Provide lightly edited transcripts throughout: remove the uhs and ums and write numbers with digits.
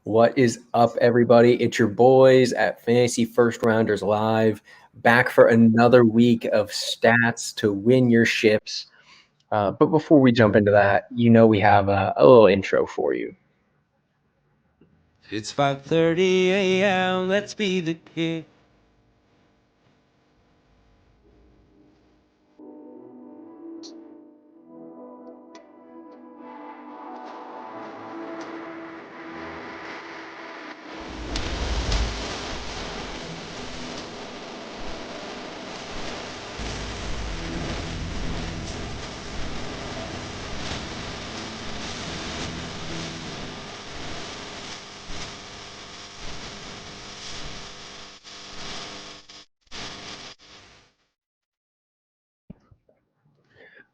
What is up, everybody? It's your boys at Fantasy First Rounders Live, back for another week of stats to win your ships. But before we jump into that, we have a little intro for you. It's 5:30 a.m. Let's be the kid.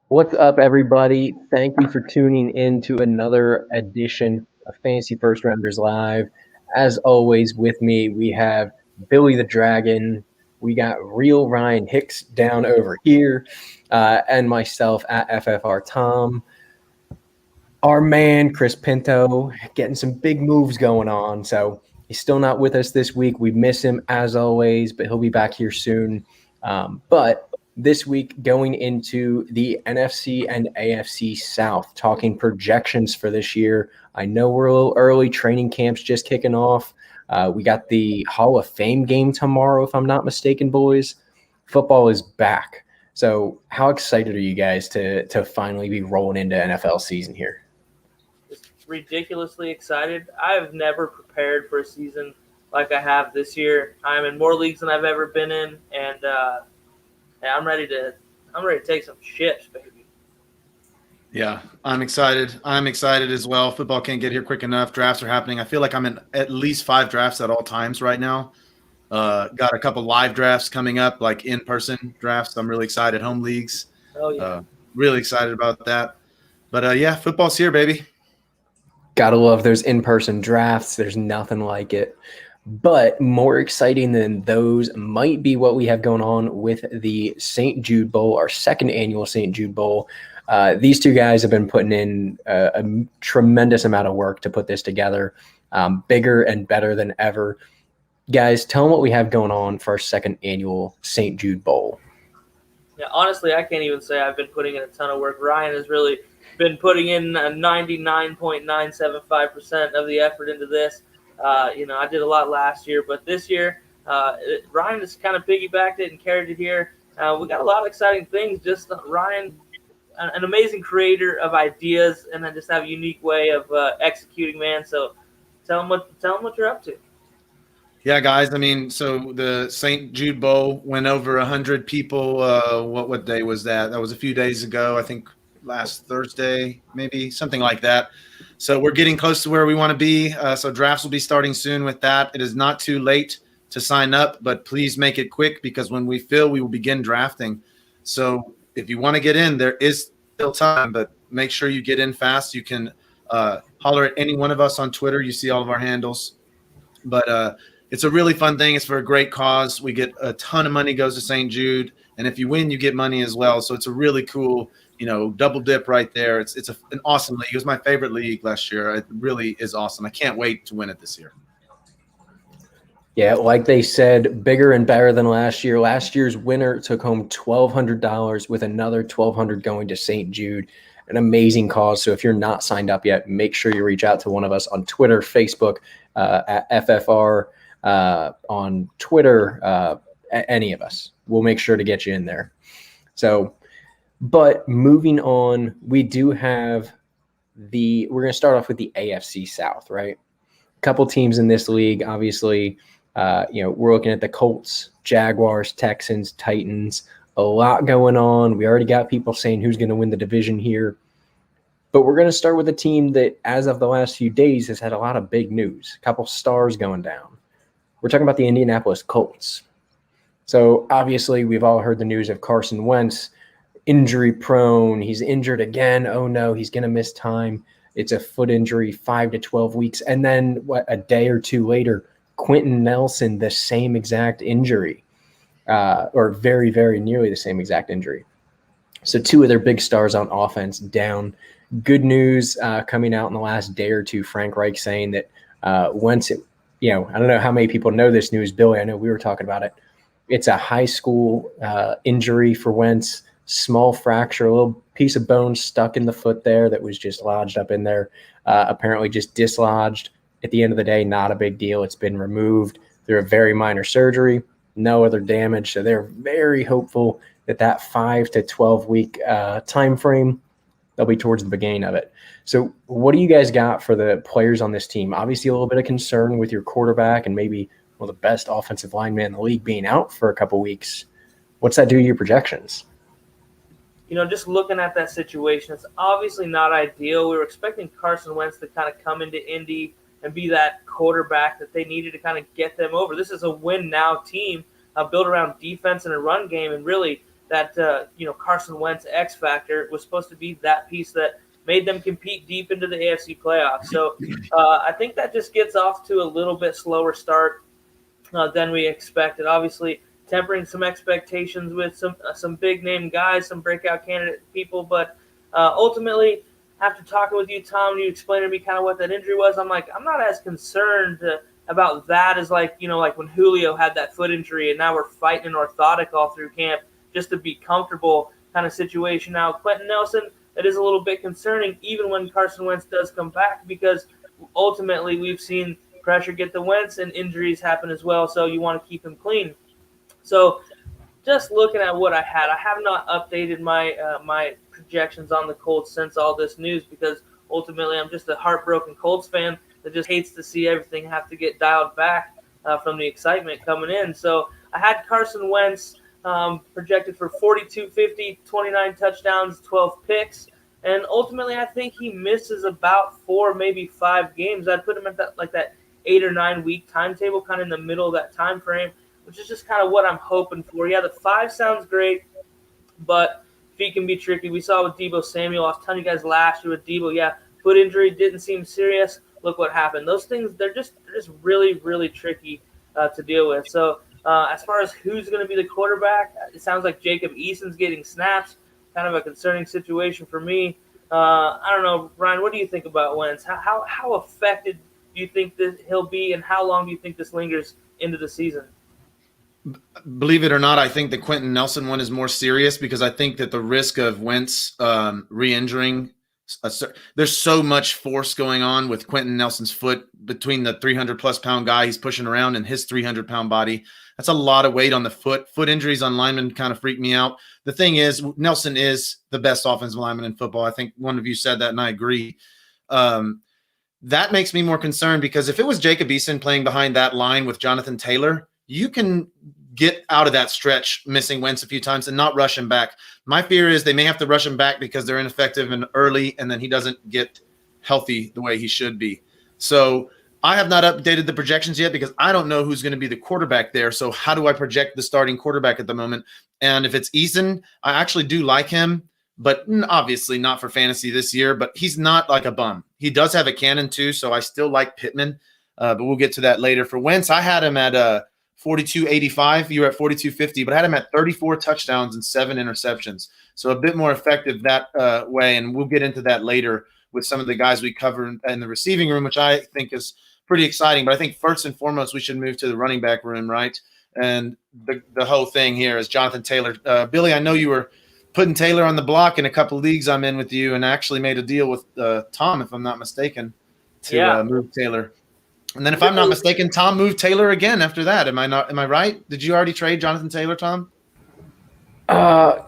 What's up, everybody? Thank you for tuning in to another edition of Fantasy First Rounders Live. As always, with me, we have Billy the Dragon. We got real Ryan Hicks down over here, and myself at FFR Tom. Our man, Chris Pinto, getting some big moves going on. So he's still not with us this week. We miss him as always, but he'll be back here soon. But this week, going into the NFC and AFC South, talking projections for this year. I know we're a little early. Training camp's just kicking off. We got the Hall of Fame game tomorrow, if I'm not mistaken, boys. Football is back. So how excited are you guys to finally be rolling into NFL season here? Ridiculously excited. I have never prepared for a season like I have this year. I'm in more leagues than I've ever been in, and I'm ready to take some shifts, baby. Yeah, I'm excited. I'm excited as well. Football can't get here quick enough. Drafts are happening. I feel like I'm in at least 5 drafts at all times right now. Got a couple live drafts coming up, like in-person drafts. I'm really excited. Home leagues. Oh yeah. Really excited about that. But yeah, football's here, baby. Gotta love those in-person drafts. There's nothing like it. But more exciting than those might be what we have going on with the St. Jude Bowl, our second annual St. Jude Bowl. These two guys have been putting in a tremendous amount of work to put this together, bigger and better than ever. Guys, tell them what we have going on for our second annual St. Jude Bowl. Yeah, honestly, I can't even say I've been putting in a ton of work. Ryan has really been putting in 99.975% of the effort into this. I did a lot last year, but this year, Ryan has kind of piggybacked it and carried it here. We got a lot of exciting things. Just Ryan, an amazing creator of ideas, and then just have a unique way of executing, man. So tell him what you're up to. Yeah, guys. I mean, so the St. Jude Bowl went over 100 people. What day was that? That was a few days ago. I think last Thursday, maybe something like that. So we're getting close to where we want to be. So drafts will be starting soon with that. It is not too late to sign up, but please make it quick because when we fill, we will begin drafting. So if you want to get in, there is still time, but make sure you get in fast. You can holler at any one of us on Twitter. You see all of our handles. But it's a really fun thing. It's for a great cause. We get a ton of money goes to St. Jude, and if you win, you get money as well. So it's a really cool, double dip right there. It's an awesome league. It was my favorite league last year. It really is awesome. I can't wait to win it this year. Yeah, like they said, bigger and better than last year. Last year's winner took home $1,200 with another $1,200 going to St. Jude. An amazing cause. So if you're not signed up yet, make sure you reach out to one of us on Twitter, Facebook, at FFR, on Twitter, any of us. We'll make sure to get you in there. So, but moving on, we do have we're going to start off with the AFC South, right? A couple teams in this league, obviously. We're looking at the Colts, Jaguars, Texans, Titans. A lot going on. We already got people saying who's going to win the division here. But we're going to start with a team that, as of the last few days, has had a lot of big news. A couple stars going down. We're talking about the Indianapolis Colts. So, obviously, we've all heard the news of Carson Wentz, injury prone. He's injured again. Oh, no, he's going to miss time. It's a foot injury, 5 to 12 weeks. And then, a day or two later, Quentin Nelson, the same exact injury, or very, very nearly the same exact injury. So 2 of their big stars on offense down. Good news coming out in the last day or two, Frank Reich saying that Wentz, I don't know how many people know this news, Billy. I know we were talking about it. It's a high school injury for Wentz, small fracture, a little piece of bone stuck in the foot there that was just lodged up in there. Apparently just dislodged. At the end of the day, not a big deal. It's been removed through a very minor surgery, no other damage. So they're very hopeful that 5 to 12 week time frame, they'll be towards the beginning of it. So what do you guys got for the players on this team? Obviously a little bit of concern with your quarterback and maybe one of the best offensive linemen in the league being out for a couple weeks. What's that do to your projections? Just looking at that situation, it's obviously not ideal. We were expecting Carson Wentz to kind of come into Indy and be that quarterback that they needed to kind of get them over. This is a win-now team built around defense and a run game, and really that Carson Wentz X factor was supposed to be that piece that made them compete deep into the AFC playoffs. So I think that just gets off to a little bit slower start than we expected. Obviously, tempering some expectations with some big name guys, some breakout candidate people, but ultimately, after talking with you, Tom, you explained to me kind of what that injury was. I'm like, I'm not as concerned about that as like when Julio had that foot injury and now we're fighting an orthotic all through camp just to be comfortable kind of situation. Now, Quentin Nelson, that is a little bit concerning even when Carson Wentz does come back, because ultimately we've seen pressure get the Wentz and injuries happen as well, so you want to keep him clean. So just looking at what I have not updated my projections on the Colts since all this news, because ultimately I'm just a heartbroken Colts fan that just hates to see everything have to get dialed back from the excitement coming in. So I had Carson Wentz projected for 4,250, 29 touchdowns, 12 picks, and ultimately I think he misses about 4, maybe 5 games. I'd put him at that 8 or 9 week timetable, kind of in the middle of that time frame, which is just kind of what I'm hoping for. Yeah, the 5 sounds great, but feet can be tricky. We saw with Deebo Samuel. I was telling you guys last year with Deebo, foot injury didn't seem serious. Look what happened. Those things, they're just really, really tricky to deal with. So as far as who's going to be the quarterback, it sounds like Jacob Eason's getting snaps. Kind of a concerning situation for me. I don't know, Ryan, what do you think about Wentz? How affected do you think that he'll be, and how long do you think this lingers into the season? Believe it or not, I think the Quentin Nelson one is more serious, because I think that the risk of Wentz re-injuring, there's so much force going on with Quentin Nelson's foot between the 300-plus pound guy he's pushing around and his 300-pound body. That's a lot of weight on the foot. Foot injuries on linemen kind of freak me out. The thing is, Nelson is the best offensive lineman in football. I think one of you said that, and I agree. That makes me more concerned, because if it was Jacob Eason playing behind that line with Jonathan Taylor, you can get out of that stretch missing Wentz a few times and not rush him back. My fear is they may have to rush him back because they're ineffective and early, and then he doesn't get healthy the way he should be. So I have not updated the projections yet, because I don't know who's going to be the quarterback there. So how do I project the starting quarterback at the moment? And if it's Eason, I actually do like him, but obviously not for fantasy this year. But he's not like a bum. He does have a cannon too, so I still like Pittman, but we'll get to that later. For Wentz, I had him at 42.85. You were at 42.50, but I had him at 34 touchdowns and 7 interceptions. So a bit more effective that way, and we'll get into that later with some of the guys we cover in the receiving room, which I think is pretty exciting. But I think first and foremost, we should move to the running back room, right? And the whole thing here is Jonathan Taylor. Billy, I know you were putting Taylor on the block in a couple leagues I'm in with you, and I actually made a deal with Tom, if I'm not mistaken, to move Taylor. And then if I'm not mistaken, Tom moved Taylor again after that. Am I right? Did you already trade Jonathan Taylor, Tom?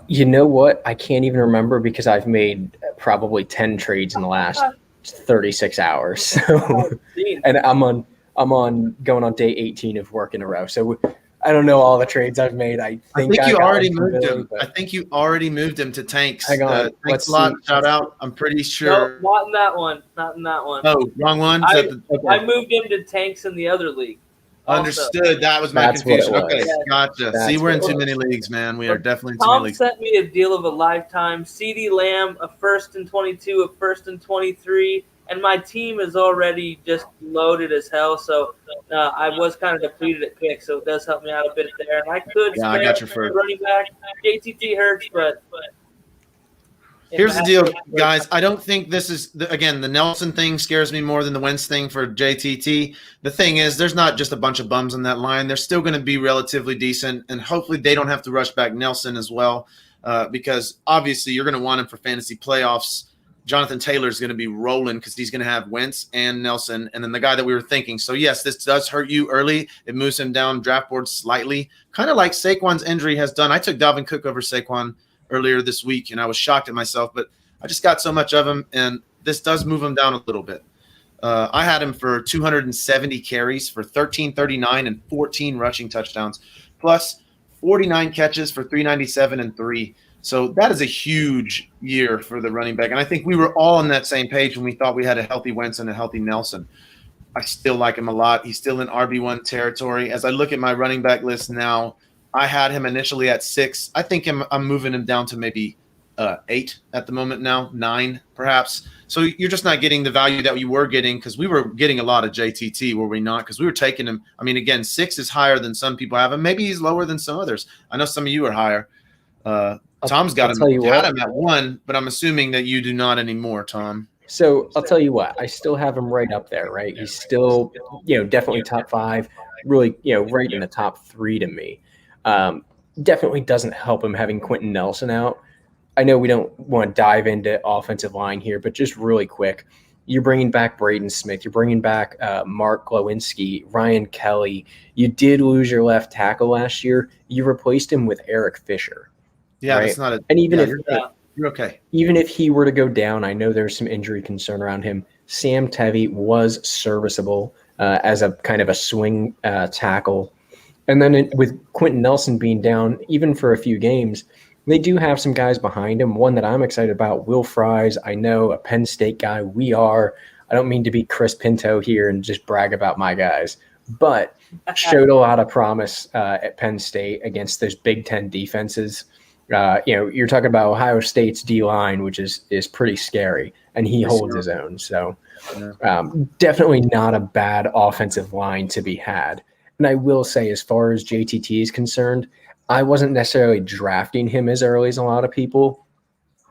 You know what? I can't even remember, because I've made probably 10 trades in the last 36 hours. So, and I'm on going on day 18 of work in a row. So I don't know all the trades I've made. I think you already moved him. I think you already moved him to Tanks. Hang on. Thanks a lot. Shout out. I'm pretty sure. No, not in that one. Not in that one. Oh, wrong one? I moved him to Tanks in the other league. Understood. That was my confusion. Okay, gotcha. That's See, we're in too many leagues, man. We are definitely in too many leagues. Tom sent me a deal of a lifetime. CeeDee Lamb, a 1st and 22, a 1st and 23, and my team is already just loaded as hell. So I was kind of depleted at picks, so it does help me out a bit there. And I could I got your first running back. JTG hurts, but Here's the deal, guys. I don't think this is again, the Nelson thing scares me more than the Wentz thing for JTT. The thing is, there's not just a bunch of bums on that line. They're still going to be relatively decent, and hopefully they don't have to rush back Nelson as well, because obviously you're going to want him for fantasy playoffs. Jonathan Taylor is going to be rolling because he's going to have Wentz and Nelson, and then the guy that we were thinking. So yes, this does hurt you early. It moves him down draft board slightly, kind of like Saquon's injury has done. I took Dalvin Cook over Saquon earlier this week, and I was shocked at myself, but I just got so much of him, and this does move him down a little bit. I had him for 270 carries for 1339 and 14 rushing touchdowns, plus 49 catches for 397 and 3. So that is a huge year for the running back, and I think we were all on that same page when we thought we had a healthy Wentz and a healthy Nelson. I still like him a lot. He's still in RB1 territory. As I look at my running back list now, I had him initially at 6. I think I'm moving him down to maybe 8 at the moment now, 9 perhaps. So you're just not getting the value that you were getting, because we were getting a lot of JTT, were we not? Because we were taking him. I mean, again, 6 is higher than some people have him. Maybe he's lower than some others. I know some of you are higher. Tom's got him. Had him at 1, but I'm assuming that you do not anymore, Tom. So I'll tell you what, I still have him right up there, right? He's still, definitely top 5, really, right in the top 3 to me. Definitely doesn't help him having Quentin Nelson out. I know we don't want to dive into offensive line here, but just really quick, you're bringing back Braden Smith. You're bringing back Mark Glowinski, Ryan Kelly. You did lose your left tackle last year. You replaced him with Eric Fisher. Yeah, right? That's not a. And even you're okay. Even if he were to go down, I know there's some injury concern around him. Sam Tevy was serviceable as a kind of a swing tackle. And then with Quentin Nelson being down, even for a few games, they do have some guys behind him. One that I'm excited about, Will Fries. I know, a Penn State guy. I don't mean to be Chris Pinto here and just brag about my guys, but showed a lot of promise at Penn State against those Big Ten defenses. You're talking about Ohio State's D-line, which is pretty scary, and he holds his own. So definitely not a bad offensive line to be had. And I will say, as far as JTT is concerned, I wasn't necessarily drafting him as early as a lot of people,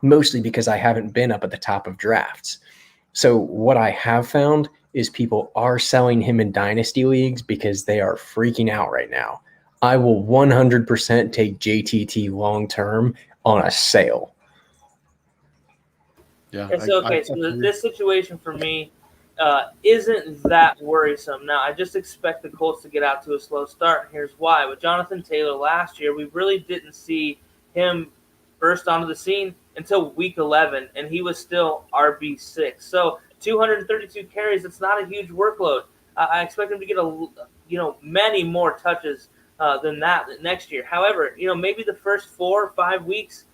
mostly because I haven't been up at the top of drafts. So what I have found is people are selling him in dynasty leagues because they are freaking out right now. I will 100% take JTT long-term on a sale. Yeah. So this situation for me isn't that worrisome. Now, I just expect the Colts to get out to a slow start, and here's why. With Jonathan Taylor last year, we really didn't see him burst onto the scene until week 11, and he was still RB6. So 232 carries, it's not a huge workload. I expect him to get many more touches than that next year. However, maybe the first 4 or 5 weeks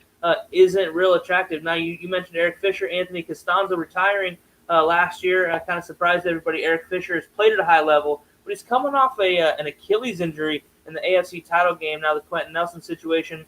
isn't real attractive. Now, you mentioned Eric Fisher, Anthony Costanzo retiring last year. Kind of surprised everybody. Eric Fisher has played at a high level, but he's coming off an Achilles injury in the AFC title game. Now, the Quentin Nelson situation,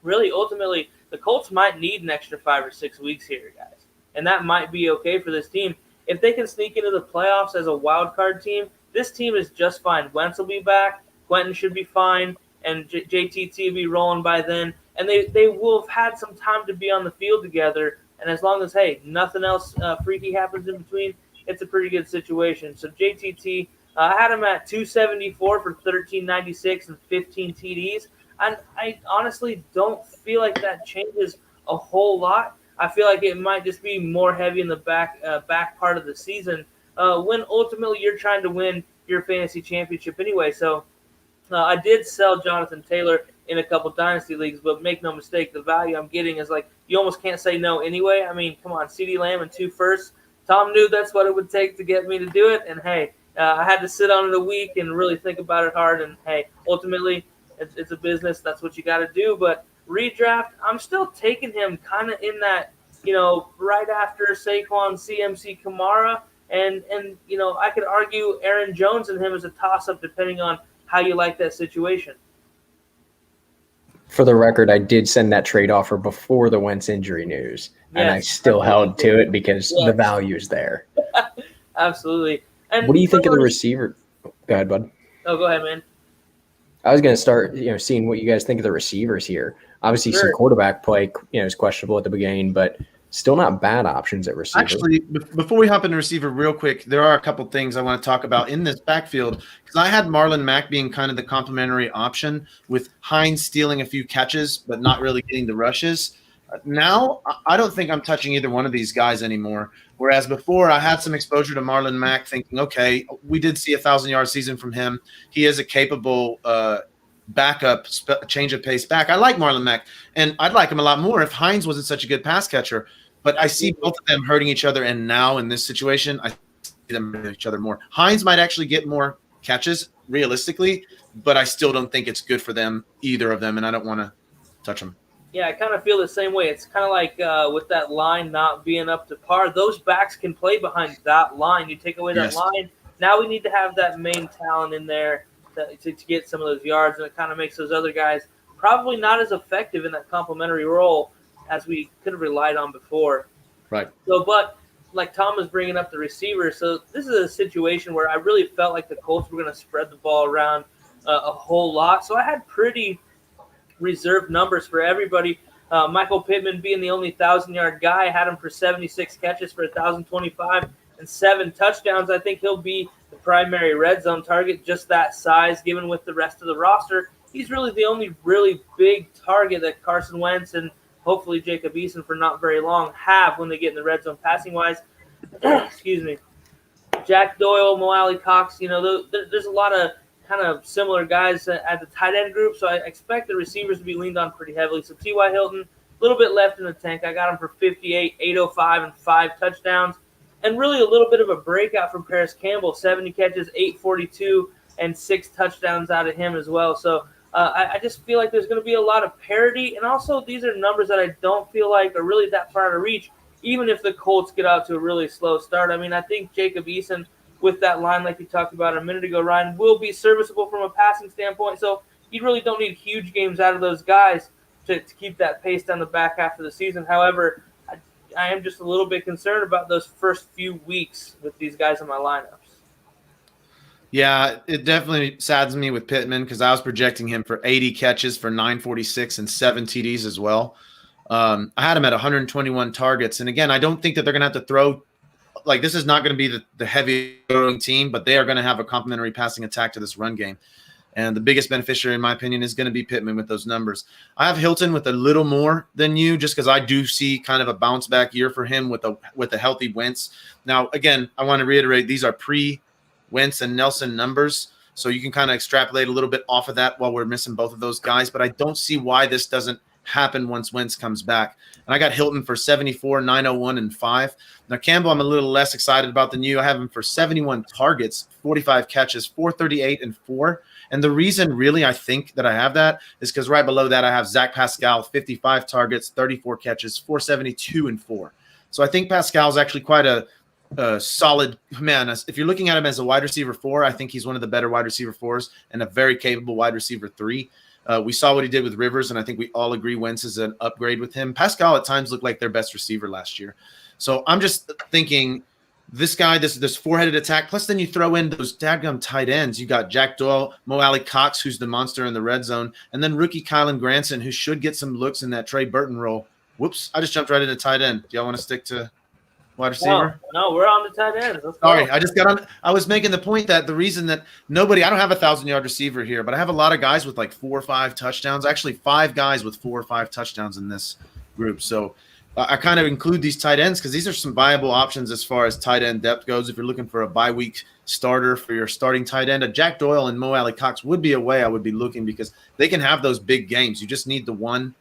really, ultimately, the Colts might need an extra 5 or 6 weeks here, guys. And that might be okay for this team. If they can sneak into the playoffs as a wild card team, this team is just fine. Wentz will be back. Quentin should be fine. And JTT will be rolling by then. And they will have had some time to be on the field together. And as long as, hey, nothing else freaky happens in between, it's a pretty good situation. So JTT, I had him at 274 for 1396 and 15 TDs. And I honestly don't feel like that changes a whole lot. I feel like it might just be more heavy in the back part of the season when ultimately you're trying to win your fantasy championship anyway. So I did sell Jonathan Taylor in a couple dynasty leagues, but make no mistake, the value I'm getting is like you almost can't say no anyway. I mean, come on, CeeDee Lamb and 2 firsts. Tom knew that's what it would take to get me to do it, and hey, I had to sit on it a week and really think about it hard. And hey, ultimately, it's a business. That's what you got to do. But redraft, I'm still taking him kind of in that, right after Saquon, CMC, Kamara, and I could argue Aaron Jones and him as a toss-up depending on how you like that situation. For the record, I did send that trade offer before the Wentz injury news, and I still held to it because the value is there. Absolutely. And what do you think of the receiver? Go ahead, bud. Oh, go ahead, man. I was going to start, seeing what you guys think of the receivers here. Obviously, some Sure. quarterback play, is questionable at the beginning, but still not bad options at receiver. Actually, before we hop into receiver real quick, there are a couple things I want to talk about in this backfield because I had Marlon Mack being kind of the complementary option with Hines stealing a few catches but not really getting the rushes. Now, I don't think I'm touching either one of these guys anymore. Whereas before, I had some exposure to Marlon Mack thinking, okay, we did see a 1,000-yard season from him. He is a capable backup, change of pace back. I like Marlon Mack, and I'd like him a lot more if Hines wasn't such a good pass catcher. But I see both of them hurting each other, and now in this situation, I see them hurting each other more. Hines might actually get more catches realistically, but I still don't think it's good for them, either of them, and I don't want to touch them. Yeah, I kind of feel the same way. It's kind of like with that line not being up to par. Those backs can play behind that line. You take away that line, now we need to have that main talent in there to get some of those yards, and it kind of makes those other guys probably not as effective in that complementary role as we could have relied on before. Right. So, but like Tom was bringing up the receivers, so this is a situation where I really felt like the Colts were going to spread the ball around a whole lot. So I had pretty reserved numbers for everybody. Michael Pittman being the only 1,000-yard guy, I had him for 76 catches for 1,025 and 7 touchdowns. I think he'll be the primary red zone target, just that size, given with the rest of the roster. He's really the only really big target that Carson Wentz and hopefully Jacob Eason for not very long have when they get in the red zone passing-wise. Excuse me. Jack Doyle, Mo Alley Cox, there's a lot of kind of similar guys at the tight end group, so I expect the receivers to be leaned on pretty heavily. So T.Y. Hilton, a little bit left in the tank. I got him for 58, 805, and 5 touchdowns. And really a little bit of a breakout from Paris Campbell, 70 catches, 842, and 6 touchdowns out of him as well. So I just feel like there's going to be a lot of parity, and also these are numbers that I don't feel like are really that far to reach, even if the Colts get out to a really slow start. I mean, I think Jacob Eason, with that line like you talked about a minute ago, Ryan, will be serviceable from a passing standpoint. So you really don't need huge games out of those guys to keep that pace down the back half of the season. However, I am just a little bit concerned about those first few weeks with these guys in my lineups. Yeah, it definitely saddens me with Pittman because I was projecting him for 80 catches for 946 and 7 TDs as well. I had him at 121 targets. And again, I don't think that they're going to have to throw – like this is not going to be the heavy throwing team, but they are going to have a complementary passing attack to this run game. And the biggest beneficiary, in my opinion, is going to be Pittman with those numbers. I have Hilton with a little more than you just because I do see kind of a bounce-back year for him with a healthy Wentz. Now, again, I want to reiterate, these are pre-Wentz and Nelson numbers, so you can kind of extrapolate a little bit off of that while we're missing both of those guys, but I don't see why this doesn't happen once Wentz comes back. And I got Hilton for 74, 901, and 5. Now, Campbell, I'm a little less excited about than you. I have him for 71 targets, 45 catches, 438, and 4. And the reason really I think that I have that is because right below that I have Zach Pascal, 55 targets, 34 catches, 472, and 4. So I think Pascal's actually quite a solid man. If you're looking at him as a wide receiver 4, I think he's one of the better wide receiver 4s and a very capable wide receiver 3. We saw what he did with Rivers, and I think we all agree Wentz is an upgrade with him. Pascal at times looked like their best receiver last year. So I'm just thinking this guy, this four-headed attack, plus then you throw in those dadgum tight ends. You got Jack Doyle, Mo Alley Cox, who's the monster in the red zone, and then rookie Kylan Granson, who should get some looks in that Trey Burton role. Whoops, I just jumped right into tight end. Do y'all want to stick to wide receiver? No, we're on the tight ends. Sorry, I just got on. I was making the point that the reason that I don't have a 1,000-yard receiver here, but I have a lot of guys with like 4 or 5 touchdowns. Actually, 5 guys with 4 or 5 touchdowns in this group. So I kind of include these tight ends because these are some viable options as far as tight end depth goes. If you're looking for a bye-week starter for your starting tight end, a Jack Doyle and Mo Alley Cox would be a way I would be looking because they can have those big games. You just need the one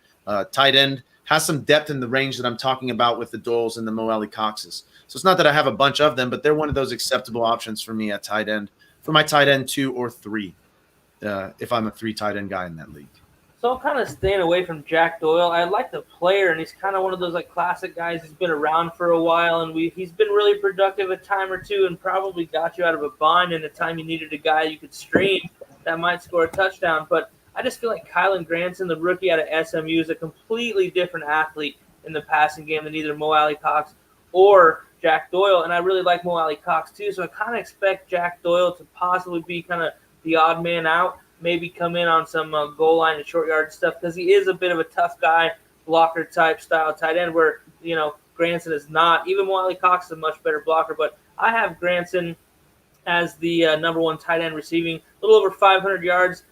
tight end. Has some depth in the range that I'm talking about with the Doyles and the Mo Alley Coxes. So it's not that I have a bunch of them, but they're one of those acceptable options for me at tight end, for my tight end 2 or 3, if I'm a 3 tight end guy in that league. So I'm kind of staying away from Jack Doyle. I like the player, and he's kind of one of those like classic guys. He's been around for a while, and he's been really productive a time or two and probably got you out of a bind in a time you needed a guy you could stream that might score a touchdown. But I just feel like Kylan Granson, the rookie out of SMU, is a completely different athlete in the passing game than either Mo Alley Cox or Jack Doyle, and I really like Mo Alley Cox too, so I kind of expect Jack Doyle to possibly be kind of the odd man out. maybe come in on some goal line and short yard stuff because he is a bit of a tough guy, blocker type style tight end where, Granson is not. Even Wiley Cox is a much better blocker, but I have Granson as the number one tight end receiving, a little over 500 yards,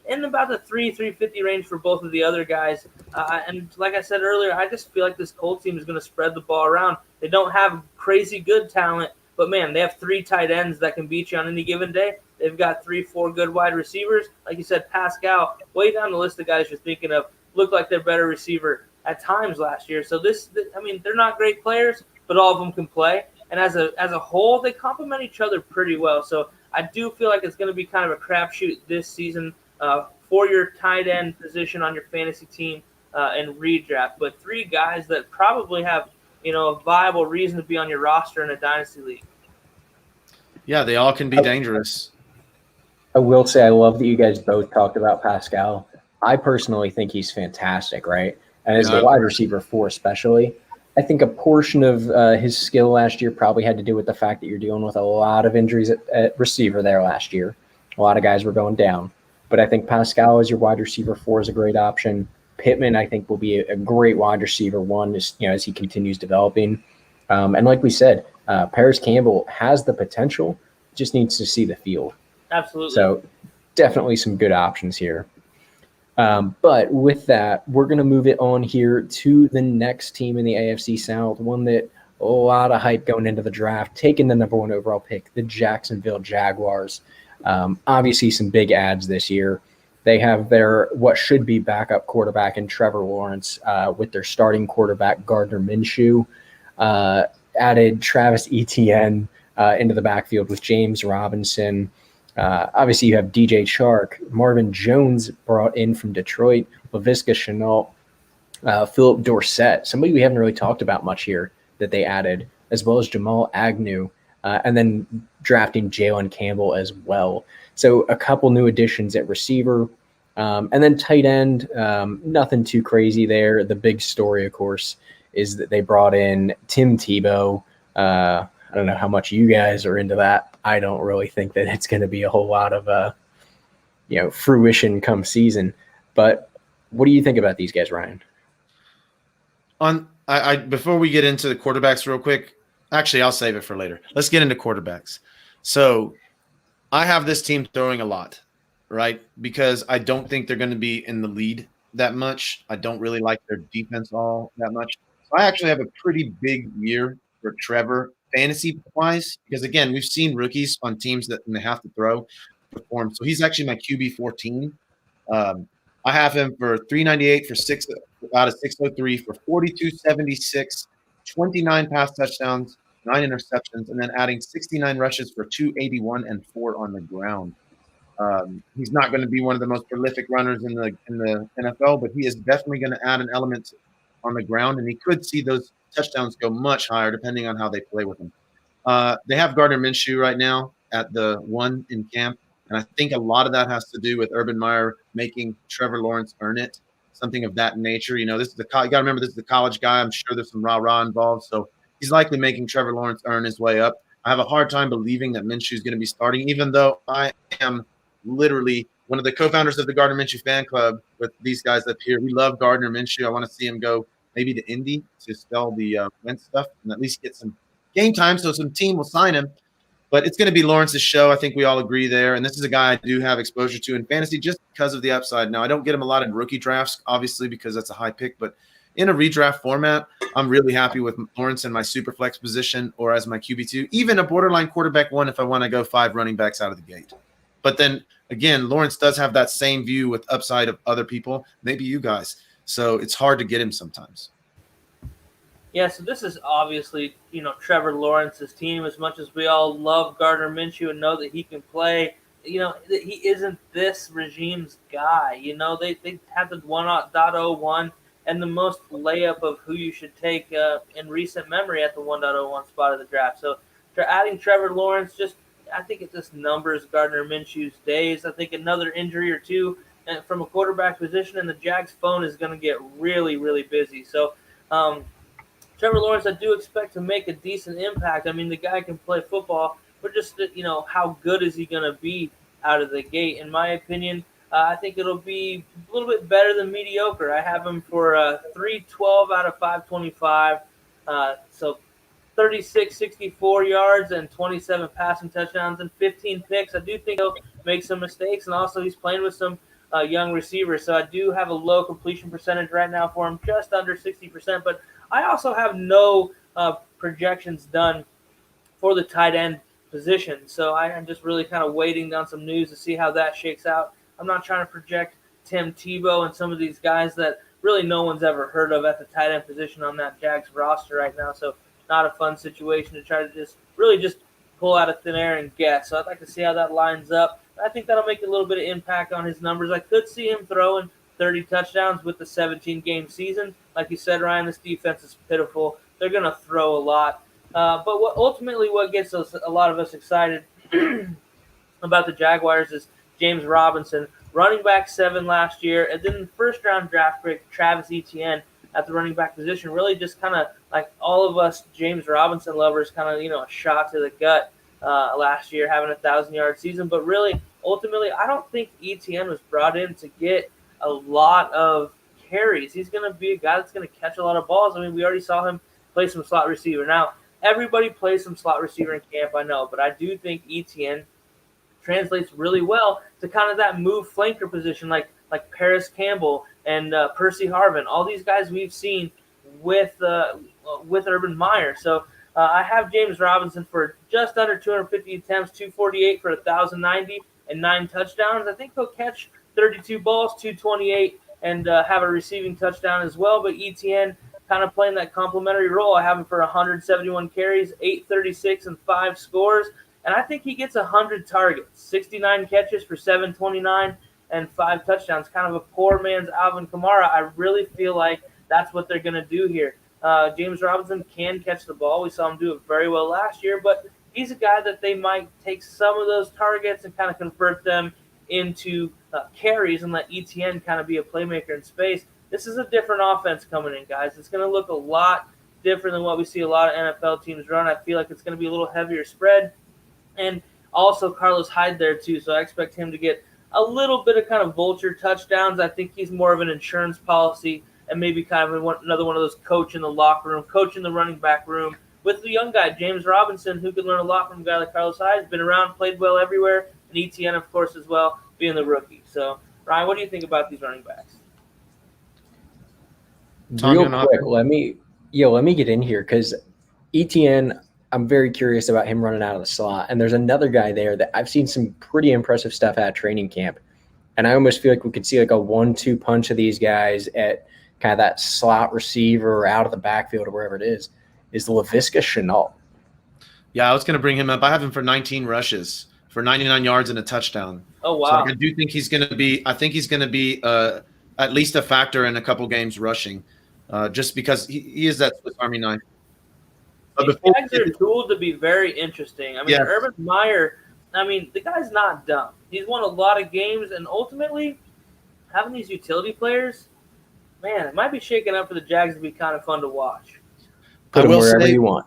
in about the 350 range for both of the other guys. And like I said earlier, I just feel like this Colts team is going to spread the ball around. They don't have crazy good talent, but man, they have 3 tight ends that can beat you on any given day. They've got 3-4 good wide receivers. Like you said, Pascal, way down the list of guys you're thinking of, looked like their better receiver at times last year. So they're not great players, but all of them can play. And as a whole, they complement each other pretty well. So I do feel like it's going to be kind of a crapshoot this season for your tight end position on your fantasy team and redraft. But 3 guys that probably have, a viable reason to be on your roster in a dynasty league. Yeah, they all can be dangerous. I will say I love that you guys both talked about Pascal. I personally think he's fantastic, right? And as the wide receiver 4 especially, I think a portion of his skill last year probably had to do with the fact that you're dealing with a lot of injuries at receiver there last year. A lot of guys were going down. But I think Pascal as your wide receiver 4 is a great option. Pittman, I think, will be a great wide receiver 1 as he continues developing. And like we said, Paris Campbell has the potential, just needs to see the field. Absolutely. So definitely some good options here. But with that, we're going to move it on here to the next team in the AFC South, one that a lot of hype going into the draft, taking the number 1 overall pick, the Jacksonville Jaguars. Obviously some big ads this year. They have their what should be backup quarterback in Trevor Lawrence with their starting quarterback, Gardner Minshew. Added Travis Etienne into the backfield with James Robinson. Obviously, you have DJ Chark, Marvin Jones brought in from Detroit, Laviska Shenault, Philip Dorsett, somebody we haven't really talked about much here that they added, as well as Jamal Agnew, and then drafting Jalen Campbell as well. So a couple new additions at receiver. And then tight end, nothing too crazy there. The big story, of course, is that they brought in Tim Tebow. I don't know how much you guys are into that. I don't really think that it's going to be a whole lot of, fruition come season. But what do you think about these guys, Ryan? Before we get into the quarterbacks real quick, actually, I'll save it for later. Let's get into quarterbacks. So I have this team throwing a lot, right? Because I don't think they're going to be in the lead that much. I don't really like their defense all that much. So I actually have a pretty big year for Trevor fantasy-wise because, again, we've seen rookies on teams that when they have to throw perform. So he's actually my QB 14. I have him for 398 for 6 out of 603 for 4276, 29 pass touchdowns, 9 interceptions, and then adding 69 rushes for 281 and 4 on the ground. He's not going to be one of the most prolific runners in the NFL, but he is definitely going to add an element on the ground, and he could see those touchdowns go much higher depending on how they play with him. They have Gardner Minshew right now at the 1 in camp, and I think a lot of that has to do with Urban Meyer making Trevor Lawrence earn it, something of that nature. This is you got to remember this is the college guy. I'm sure there's some rah-rah involved, so he's likely making Trevor Lawrence earn his way up. I have a hard time believing that Minshew is going to be starting, even though I am literally one of the co-founders of the Gardner Minshew fan club with these guys up here. We love Gardner Minshew. I want to see him go maybe to Indy to spell the Wentz stuff and at least get some game time so some team will sign him. But it's going to be Lawrence's show. I think we all agree there. And this is a guy I do have exposure to in fantasy just because of the upside. Now, I don't get him a lot in rookie drafts, obviously, because that's a high pick. But in a redraft format, I'm really happy with Lawrence in my super flex position or as my QB2, even a borderline quarterback 1 if I want to go 5 running backs out of the gate. But then, again, Lawrence does have that same view with upside of other people, maybe you guys. So it's hard to get him sometimes. Yeah, so this is obviously, Trevor Lawrence's team. As much as we all love Gardner Minshew and know that he can play, that he isn't this regime's guy. They had the 1.01 and the most layup of who you should take in recent memory at the 1.01 spot of the draft. So adding Trevor Lawrence, I think it just numbers Gardner Minshew's days. I think another injury or two from a quarterback position, and the Jags' phone is going to get really, really busy. So, Trevor Lawrence, I do expect to make a decent impact. I mean, the guy can play football, but just, how good is he going to be out of the gate? In my opinion, I think it'll be a little bit better than mediocre. I have him for 312 out of 525. So 36, 64 yards and 27 passing touchdowns and 15 picks. I do think he'll make some mistakes, and also he's playing with some young receivers. So I do have a low completion percentage right now for him, just under 60%. But I also have no projections done for the tight end position. So I am just really kind of waiting on some news to see how that shakes out. I'm not trying to project Tim Tebow and some of these guys that really no one's ever heard of at the tight end position on that Jags roster right now. So not a fun situation to try to just pull out of thin air and guess. So I'd like to see how that lines up. I think that'll make a little bit of impact on his numbers. I could see him throwing 30 touchdowns with the 17-game season. Like you said, Ryan, this defense is pitiful. They're going to throw a lot. But what gets us, a lot of us excited about the Jaguars is James Robinson, running back 7 last year, and then first-round draft pick Travis Etienne at the running back position. Really just kind of like all of us James Robinson lovers, kind of, a shot to the gut last year, having a 1,000-yard season. But really, ultimately, I don't think Etienne was brought in to get a lot of carries. He's going to be a guy that's going to catch a lot of balls. I mean, we already saw him play some slot receiver. Now, everybody plays some slot receiver in camp, I know, but I do think Etienne translates really well to kind of that move flanker position, like Paris Campbell and Percy Harvin, all these guys we've seen with Urban Meyer. So I have James Robinson for just under 250 attempts, 248 for 1,090 and 9 touchdowns. I think he'll catch 32 balls, 228, and have a receiving touchdown as well. But Etienne kind of playing that complimentary role. I have him for 171 carries, 836, and 5 scores. And I think he gets 100 targets, 69 catches for 729 and 5 touchdowns. Kind of a poor man's Alvin Kamara. I really feel like that's what they're going to do here. James Robinson can catch the ball. We saw him do it very well last year, but he's a guy that they might take some of those targets and kind of convert them into carries and let Etienne kind of be a playmaker in space. This is a different offense coming in, guys. It's going to look a lot different than what we see a lot of NFL teams run. I feel like it's going to be a little heavier spread. And also Carlos Hyde there too, so I expect him to get a little bit of kind of vulture touchdowns. I think he's more of an insurance policy and maybe kind of another one of those coach in the locker room, coach in the running back room with the young guy, James Robinson, who could learn a lot from a guy like Carlos Hyde. He's been around, played well everywhere, and Etienne, of course, as well, being the rookie. So, Ryan, what do you think about these running backs? Real quick, let me get in here because Etienne, I'm very curious about him running out of the slot. And there's another guy there that I've seen some pretty impressive stuff at training camp. And I almost feel like we could see like a 1-2 punch of these guys at kind of that slot receiver or out of the backfield or wherever it is Laviska Shenault. Yeah, I was going to bring him up. I have him for 19 rushes for 99 yards and a touchdown. Oh, wow. So I do think he's going to be at least a factor in a couple games rushing just because he is that Swiss Army knife. These guys are tooled to be very interesting. I mean, yeah. Urban Meyer, the guy's not dumb. He's won a lot of games, and ultimately, having these utility players, man, it might be shaking up for the Jags to be kind of fun to watch. Put them wherever you want.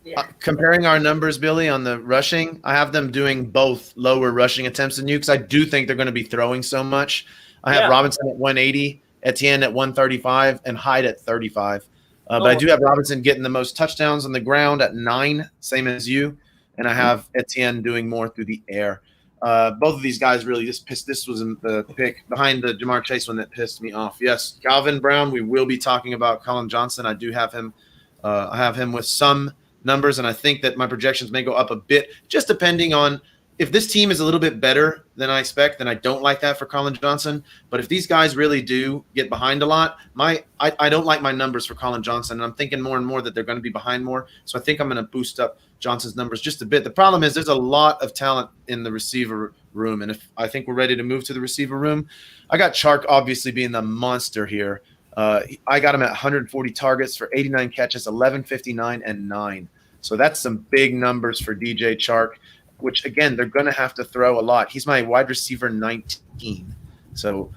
Yeah. Comparing our numbers, Billy, on the rushing, I have them doing both lower rushing attempts than you because I do think they're going to be throwing so much. I have Robinson at 180, Etienne at 135, and Hyde at 35. But I do have Robinson getting the most touchdowns on the ground at 9, same as you. And I have Etienne doing more through the air. Both of these guys really just pissed. This was the pick behind the Jamar Chase one that pissed me off. Yes, Calvin Brown, we will be talking about Colin Johnson. I do have him. I have him with some numbers, and I think that my projections may go up a bit, just depending on if this team is a little bit better than I expect, then I don't like that for Colin Johnson. But if these guys really do get behind a lot, I don't like my numbers for Colin Johnson. And I'm thinking more and more that they're going to be behind more. So I think I'm going to boost up Johnson's numbers just a bit. The problem is there's a lot of talent in the receiver room. And if I think we're ready to move to the receiver room, I got Chark obviously being the monster here. I got him at 140 targets for 89 catches, 1159 and 9. So that's some big numbers for DJ Chark, which, again, they're going to have to throw a lot. He's my wide receiver 19. So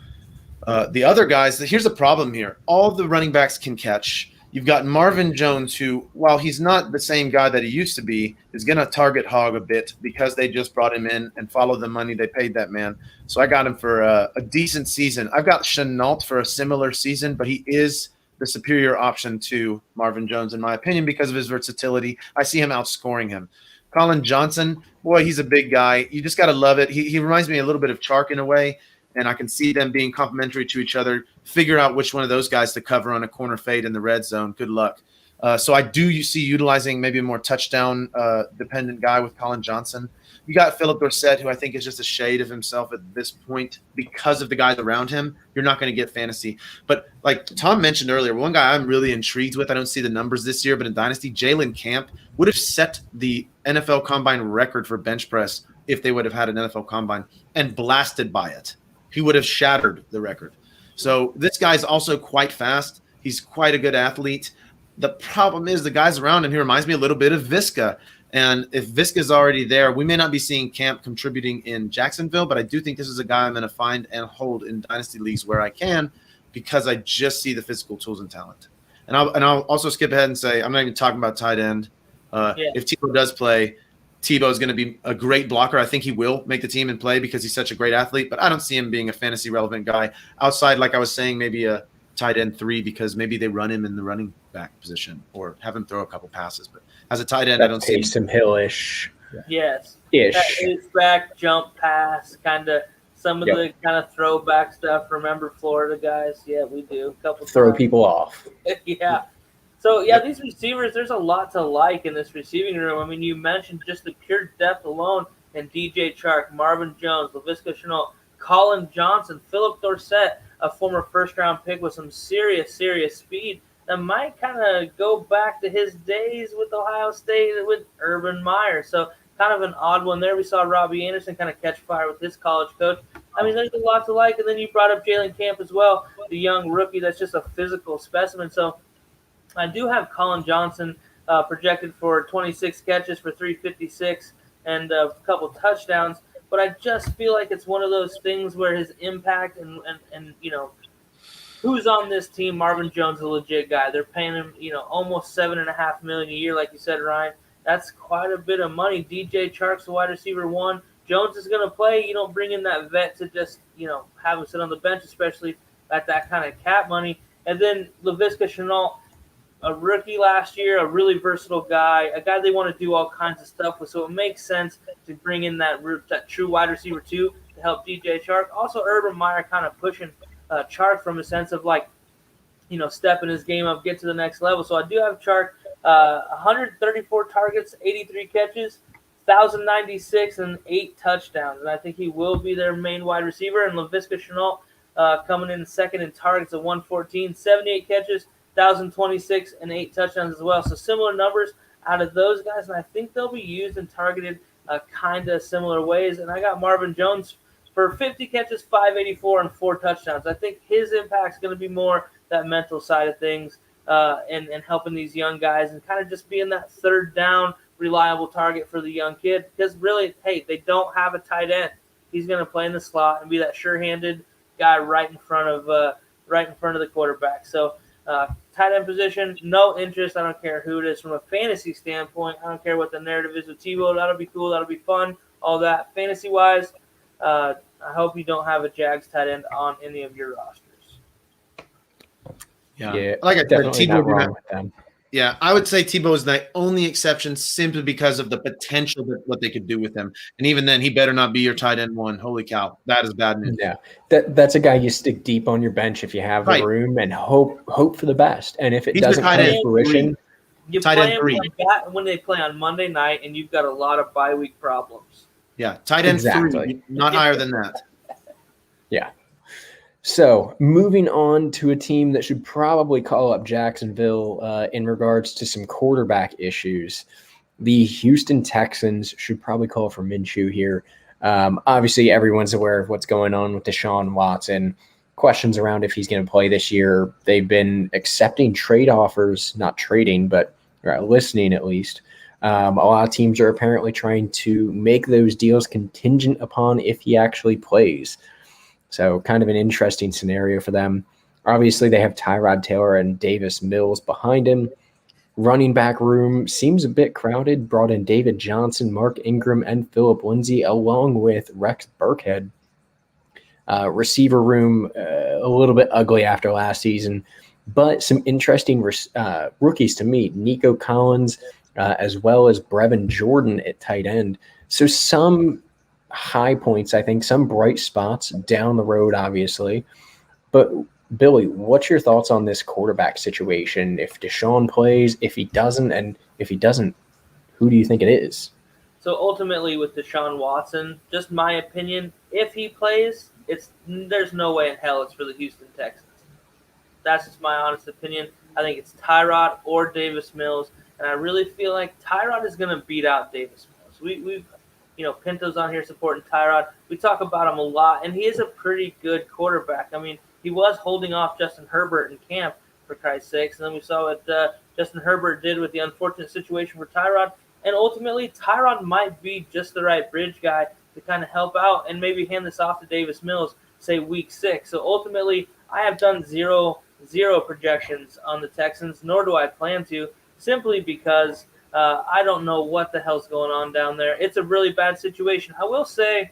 the other guys, here's the problem here. All the running backs can catch. You've got Marvin Jones, who, while he's not the same guy that he used to be, is going to target hog a bit because they just brought him in and follow the money they paid that man. So I got him for a decent season. I've got Chenault for a similar season, but he is the superior option to Marvin Jones, in my opinion, because of his versatility. I see him outscoring him. Colin Johnson, boy, he's a big guy. You just got to love it. He reminds me a little bit of Chark in a way, and I can see them being complementary to each other. Figure out which one of those guys to cover on a corner fade in the red zone. Good luck. So I do see utilizing maybe a more touchdown dependent guy with Colin Johnson. You got Philip Dorsett, who I think is just a shade of himself at this point because of the guys around him. You're not going to get fantasy. But like Tom mentioned earlier, one guy I'm really intrigued with, I don't see the numbers this year, but in Dynasty, Jalen Camp would have set the NFL Combine record for bench press if they would have had an NFL Combine and blasted by it. He would have shattered the record. So this guy's also quite fast. He's quite a good athlete. The problem is the guys around him, he reminds me a little bit of Visca. And if Visca's already there, we may not be seeing Camp contributing in Jacksonville, but I do think this is a guy I'm going to find and hold in dynasty leagues where I can because I just see the physical tools and talent. And I'll also skip ahead and say I'm not even talking about tight end. If Tebow does play, Tebow is going to be a great blocker. I think he will make the team and play because he's such a great athlete, but I don't see him being a fantasy relevant guy outside, like I was saying, maybe a tight end 3 because maybe they run him in the running back position or have him throw a couple passes. But as a tight end, I don't see him. Taysom Hill-ish. Yes. Ish. That H-back, jump pass, kind of some of the kind of throwback stuff. Remember Florida guys? Yeah, we do. Throw people off. Yeah. So, yeah, these receivers, there's a lot to like in this receiving room. I mean, you mentioned just the pure depth alone and DJ Chark, Marvin Jones, Laviska Shenault, Colin Johnson, Philip Dorsett, a former first-round pick with some serious speed that might kind of go back to his days with Ohio State with Urban Meyer. So kind of an odd one there. We saw Robbie Anderson kind of catch fire with his college coach. I mean, there's a lot to like. And then you brought up Jalen Camp as well, the young rookie that's just a physical specimen. So I do have Colin Johnson projected for 26 catches for 356 and a couple touchdowns. But I just feel like it's one of those things where his impact and you know, who's on this team? Marvin Jones is a legit guy. They're paying him, you know, almost $7.5 million a year, like you said, Ryan. That's quite a bit of money. DJ Chark's the wide receiver 1. Jones is going to play. You don't bring in that vet to just, you know, have him sit on the bench, especially at that kind of cap money. And then Laviska Shenault, a rookie last year, a really versatile guy, a guy they want to do all kinds of stuff with. So it makes sense to bring in that true wide receiver 2 to help DJ Chark. Also, Urban Meyer kind of pushing Chark from a sense of like, you know, stepping his game up, get to the next level. So I do have Chark, 134 targets, 83 catches, 1,096 and 8 touchdowns. And I think he will be their main wide receiver. And Laviska Shenault coming in second in targets at 114, 78 catches, 1,026 and 8 touchdowns as well. So similar numbers out of those guys. And I think they'll be used and targeted kind of similar ways. And I got Marvin Jones for 50 catches, 584, and 4 touchdowns. I think his impact is going to be more that mental side of things and helping these young guys and kind of just being that third down reliable target for the young kid. Because really, hey, they don't have a tight end. He's going to play in the slot and be that sure-handed guy right in front of the quarterback. So tight end position, no interest. I don't care who it is from a fantasy standpoint. I don't care what the narrative is with Tebow. That'll be cool. That'll be fun. All that fantasy-wise. I hope you don't have a Jags tight end on any of your rosters. Yeah. Like I said, Tebow. Yeah, I would say Tebow is the only exception simply because of the potential that what they could do with him. And even then, he better not be your tight end 1. Holy cow, that is bad news. Yeah, that's a guy you stick deep on your bench if you have the room and hope for the best. And if it doesn't come to fruition, you play him when they play on Monday night, and you've got a lot of bye week problems. Yeah, tight end 3, not higher than that. Yeah. So moving on to a team that should probably call up Jacksonville in regards to some quarterback issues. The Houston Texans should probably call for Minshew here. Obviously, everyone's aware of what's going on with Deshaun Watson. Questions around if he's going to play this year. They've been accepting trade offers, not trading, but listening at least. A lot of teams are apparently trying to make those deals contingent upon if he actually plays. So kind of an interesting scenario for them. Obviously, they have Tyrod Taylor and Davis Mills behind him. Running back room seems a bit crowded. Brought in David Johnson, Mark Ingram, and Philip Lindsay, along with Rex Burkhead. Receiver room a little bit ugly after last season, but some interesting rookies to meet. Nico Collins, as well as Brevin Jordan at tight end. So some high points, I think, some bright spots down the road, obviously. But Billy, what's your thoughts on this quarterback situation? If Deshaun plays, if he doesn't, and if he doesn't, who do you think it is? So ultimately, with Deshaun Watson, just my opinion, if he plays, there's no way in hell it's for the Houston Texans. That's just my honest opinion. I think it's Tyrod or Davis Mills, and I really feel like Tyrod is going to beat out Davis Mills. We've Pinto's on here supporting Tyrod. We talk about him a lot, and he is a pretty good quarterback. I mean, he was holding off Justin Herbert in camp, for Christ's sakes, and then we saw what Justin Herbert did with the unfortunate situation for Tyrod. And ultimately, Tyrod might be just the right bridge guy to kind of help out and maybe hand this off to Davis Mills, say week 6. So ultimately, I have done zero projections on the Texans, nor do I plan to, simply because I don't know what the hell's going on down there. It's a really bad situation. I will say,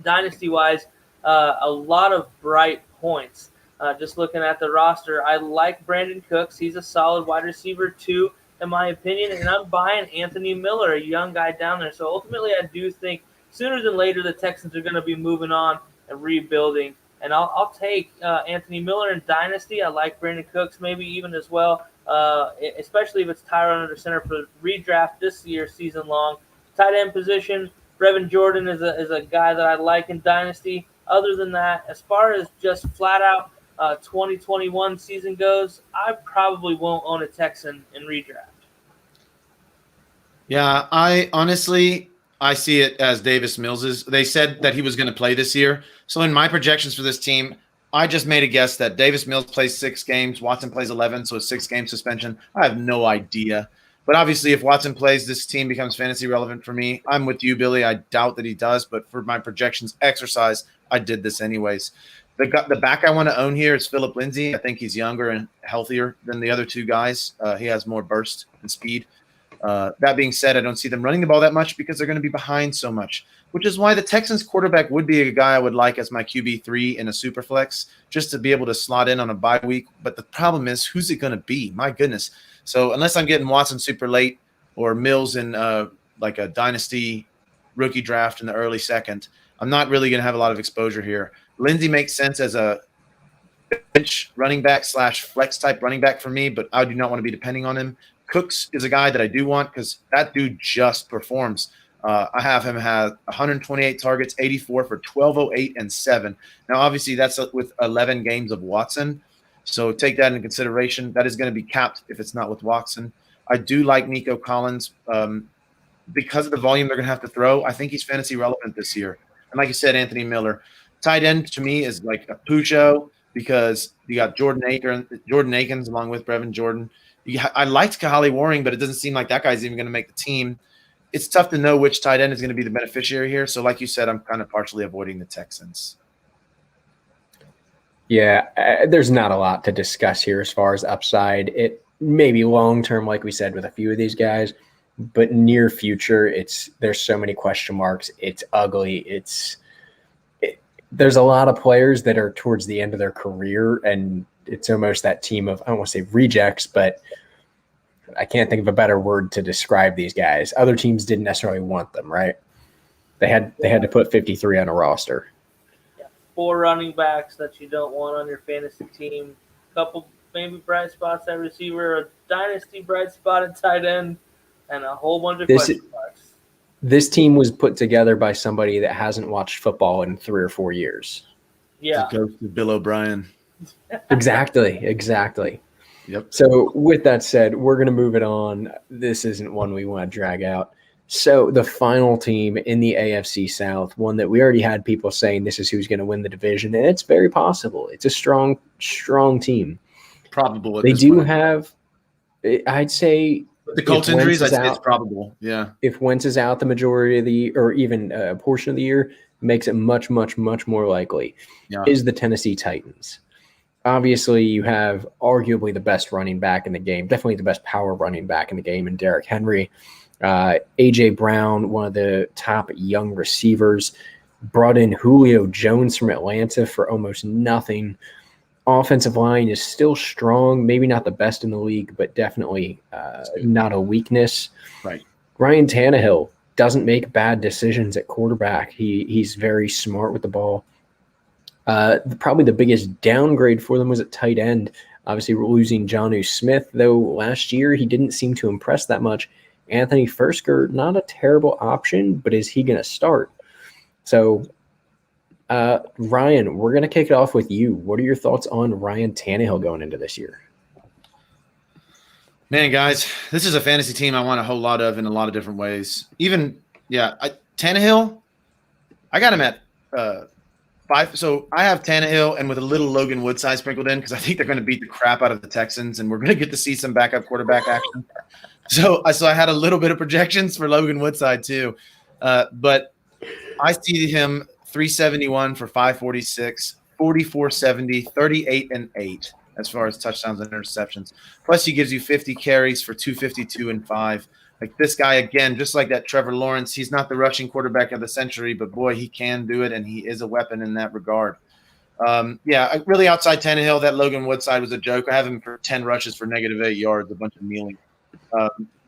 dynasty-wise, a lot of bright points. Just looking at the roster, I like Brandon Cooks. He's a solid wide receiver, too, in my opinion, and I'm buying Anthony Miller, a young guy down there. So ultimately, I do think sooner than later the Texans are going to be moving on and rebuilding. And I'll take Anthony Miller in Dynasty. I like Brandon Cooks maybe even as well, especially if it's Tyrod under center for redraft this year, season long. Tight end position, Brevin Jordan is a guy that I like in Dynasty. Other than that, as far as just flat out 2021 season goes, I probably won't own a Texan in redraft. Yeah, I see it as Davis Mills's. They said that he was going to play this year. So in my projections for this team, I just made a guess that Davis Mills plays 6 games, Watson plays 11, so a 6-game suspension. I have no idea. But obviously, if Watson plays, this team becomes fantasy relevant for me. I'm with you, Billy. I doubt that he does, but for my projections exercise, I did this anyways. The back I want to own here is Philip Lindsay. I think he's younger and healthier than the other 2 guys. He has more burst and speed. That being said, I don't see them running the ball that much because they're going to be behind so much, which is why the Texans quarterback would be a guy I would like as my QB3 in a super flex, just to be able to slot in on a bye week. But the problem is, who's it going to be? My goodness. So unless I'm getting Watson super late or Mills in like a dynasty rookie draft in the early second, I'm not really going to have a lot of exposure here. Lindsey makes sense as a bench running back / flex type running back for me, but I do not want to be depending on him. Cooks is a guy that I do want because that dude just performs. I have him have 128 targets, 84 for 1208 and 7. Now, obviously, that's with 11 games of Watson. So take that into consideration. That is going to be capped if it's not with Watson. I do like Nico Collins because of the volume they're going to have to throw. I think he's fantasy relevant this year. And like you said, Anthony Miller. Tight end to me is like a Pujo because you got Jordan Akins along with Brevin Jordan. I liked Kahale Warring, but it doesn't seem like that guy's even going to make the team. It's tough to know which tight end is going to be the beneficiary here. So like you said, I'm kind of partially avoiding the Texans. Yeah, there's not a lot to discuss here as far as upside. It may be long-term, like we said, with a few of these guys, but near future, there's so many question marks. It's ugly. There's a lot of players that are towards the end of their career, and it's almost that team of, I don't want to say rejects, but I can't think of a better word to describe these guys. Other teams didn't necessarily want them, right? They had to put 53 on a roster. 4 running backs that you don't want on your fantasy team. Couple maybe bright spots at receiver, a dynasty bright spot at tight end, and a whole bunch of question marks. This team was put together by somebody that hasn't watched football in 3 or 4 years. Yeah. The ghost of Bill O'Brien. Exactly. Yep. So with that said, we're going to move it on. This isn't one we want to drag out. So the final team in the AFC South, one that we already had people saying this is who's going to win the division, and it's very possible. It's a strong team. Probable. They do have, I'd say, the Colts injuries, it's probable. Yeah. If Wentz is out the majority of the year, or even a portion of the year, makes it much, much, much more likely, is the Tennessee Titans. Obviously, you have arguably the best running back in the game, definitely the best power running back in the game in Derrick Henry. A.J. Brown, one of the top young receivers, brought in Julio Jones from Atlanta for almost nothing. Offensive line is still strong, maybe not the best in the league, but definitely not a weakness. Right. Ryan Tannehill doesn't make bad decisions at quarterback. He's very smart with the ball. Probably the biggest downgrade for them was at tight end. Obviously, we're losing Jonnu Smith, though last year he didn't seem to impress that much. Anthony Fersker, not a terrible option, but is he going to start? So, Ryan, we're going to kick it off with you. What are your thoughts on Ryan Tannehill going into this year? Man, guys, this is a fantasy team I want a whole lot of in a lot of different ways. Tannehill, I got him at 5. So I have Tannehill and with a little Logan Woodside sprinkled in because I think they're going to beat the crap out of the Texans, and we're going to get to see some backup quarterback action. So I had a little bit of projections for Logan Woodside too, but I see him 371 for 546, 4470, 38-8 as far as touchdowns and interceptions. Plus, he gives you 50 carries for 252 and 5. Like this guy, again, just like that Trevor Lawrence, he's not the rushing quarterback of the century, but boy, he can do it, and he is a weapon in that regard. Really outside Tannehill, that Logan Woodside was a joke. I have him for 10 rushes for -8 yards, a bunch of kneeling.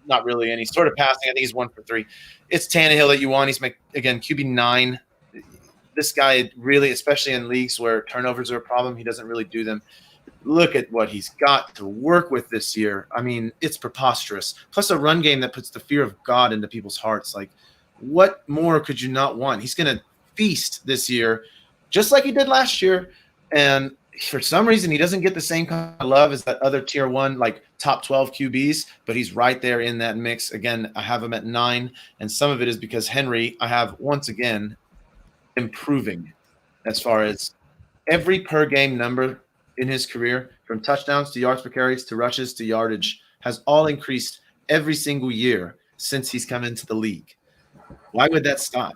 Not really any sort of passing. I think he's 1 for 3. It's Tannehill that you want. He's, again, QB9. This guy really, especially in leagues where turnovers are a problem, he doesn't really do them. Look at what he's got to work with this year. I mean, it's preposterous. Plus a run game that puts the fear of God into people's hearts. Like, what more could you not want? He's going to feast this year, just like he did last year. And for some reason, he doesn't get the same kind of love as that other tier 1, like top 12 QBs, but he's right there in that mix. Again, I have him at 9, and some of it is because Henry, I have once again improving as far as every per game number in his career, from touchdowns to yards per carries to rushes to yardage, has all increased every single year since he's come into the league. Why would that stop?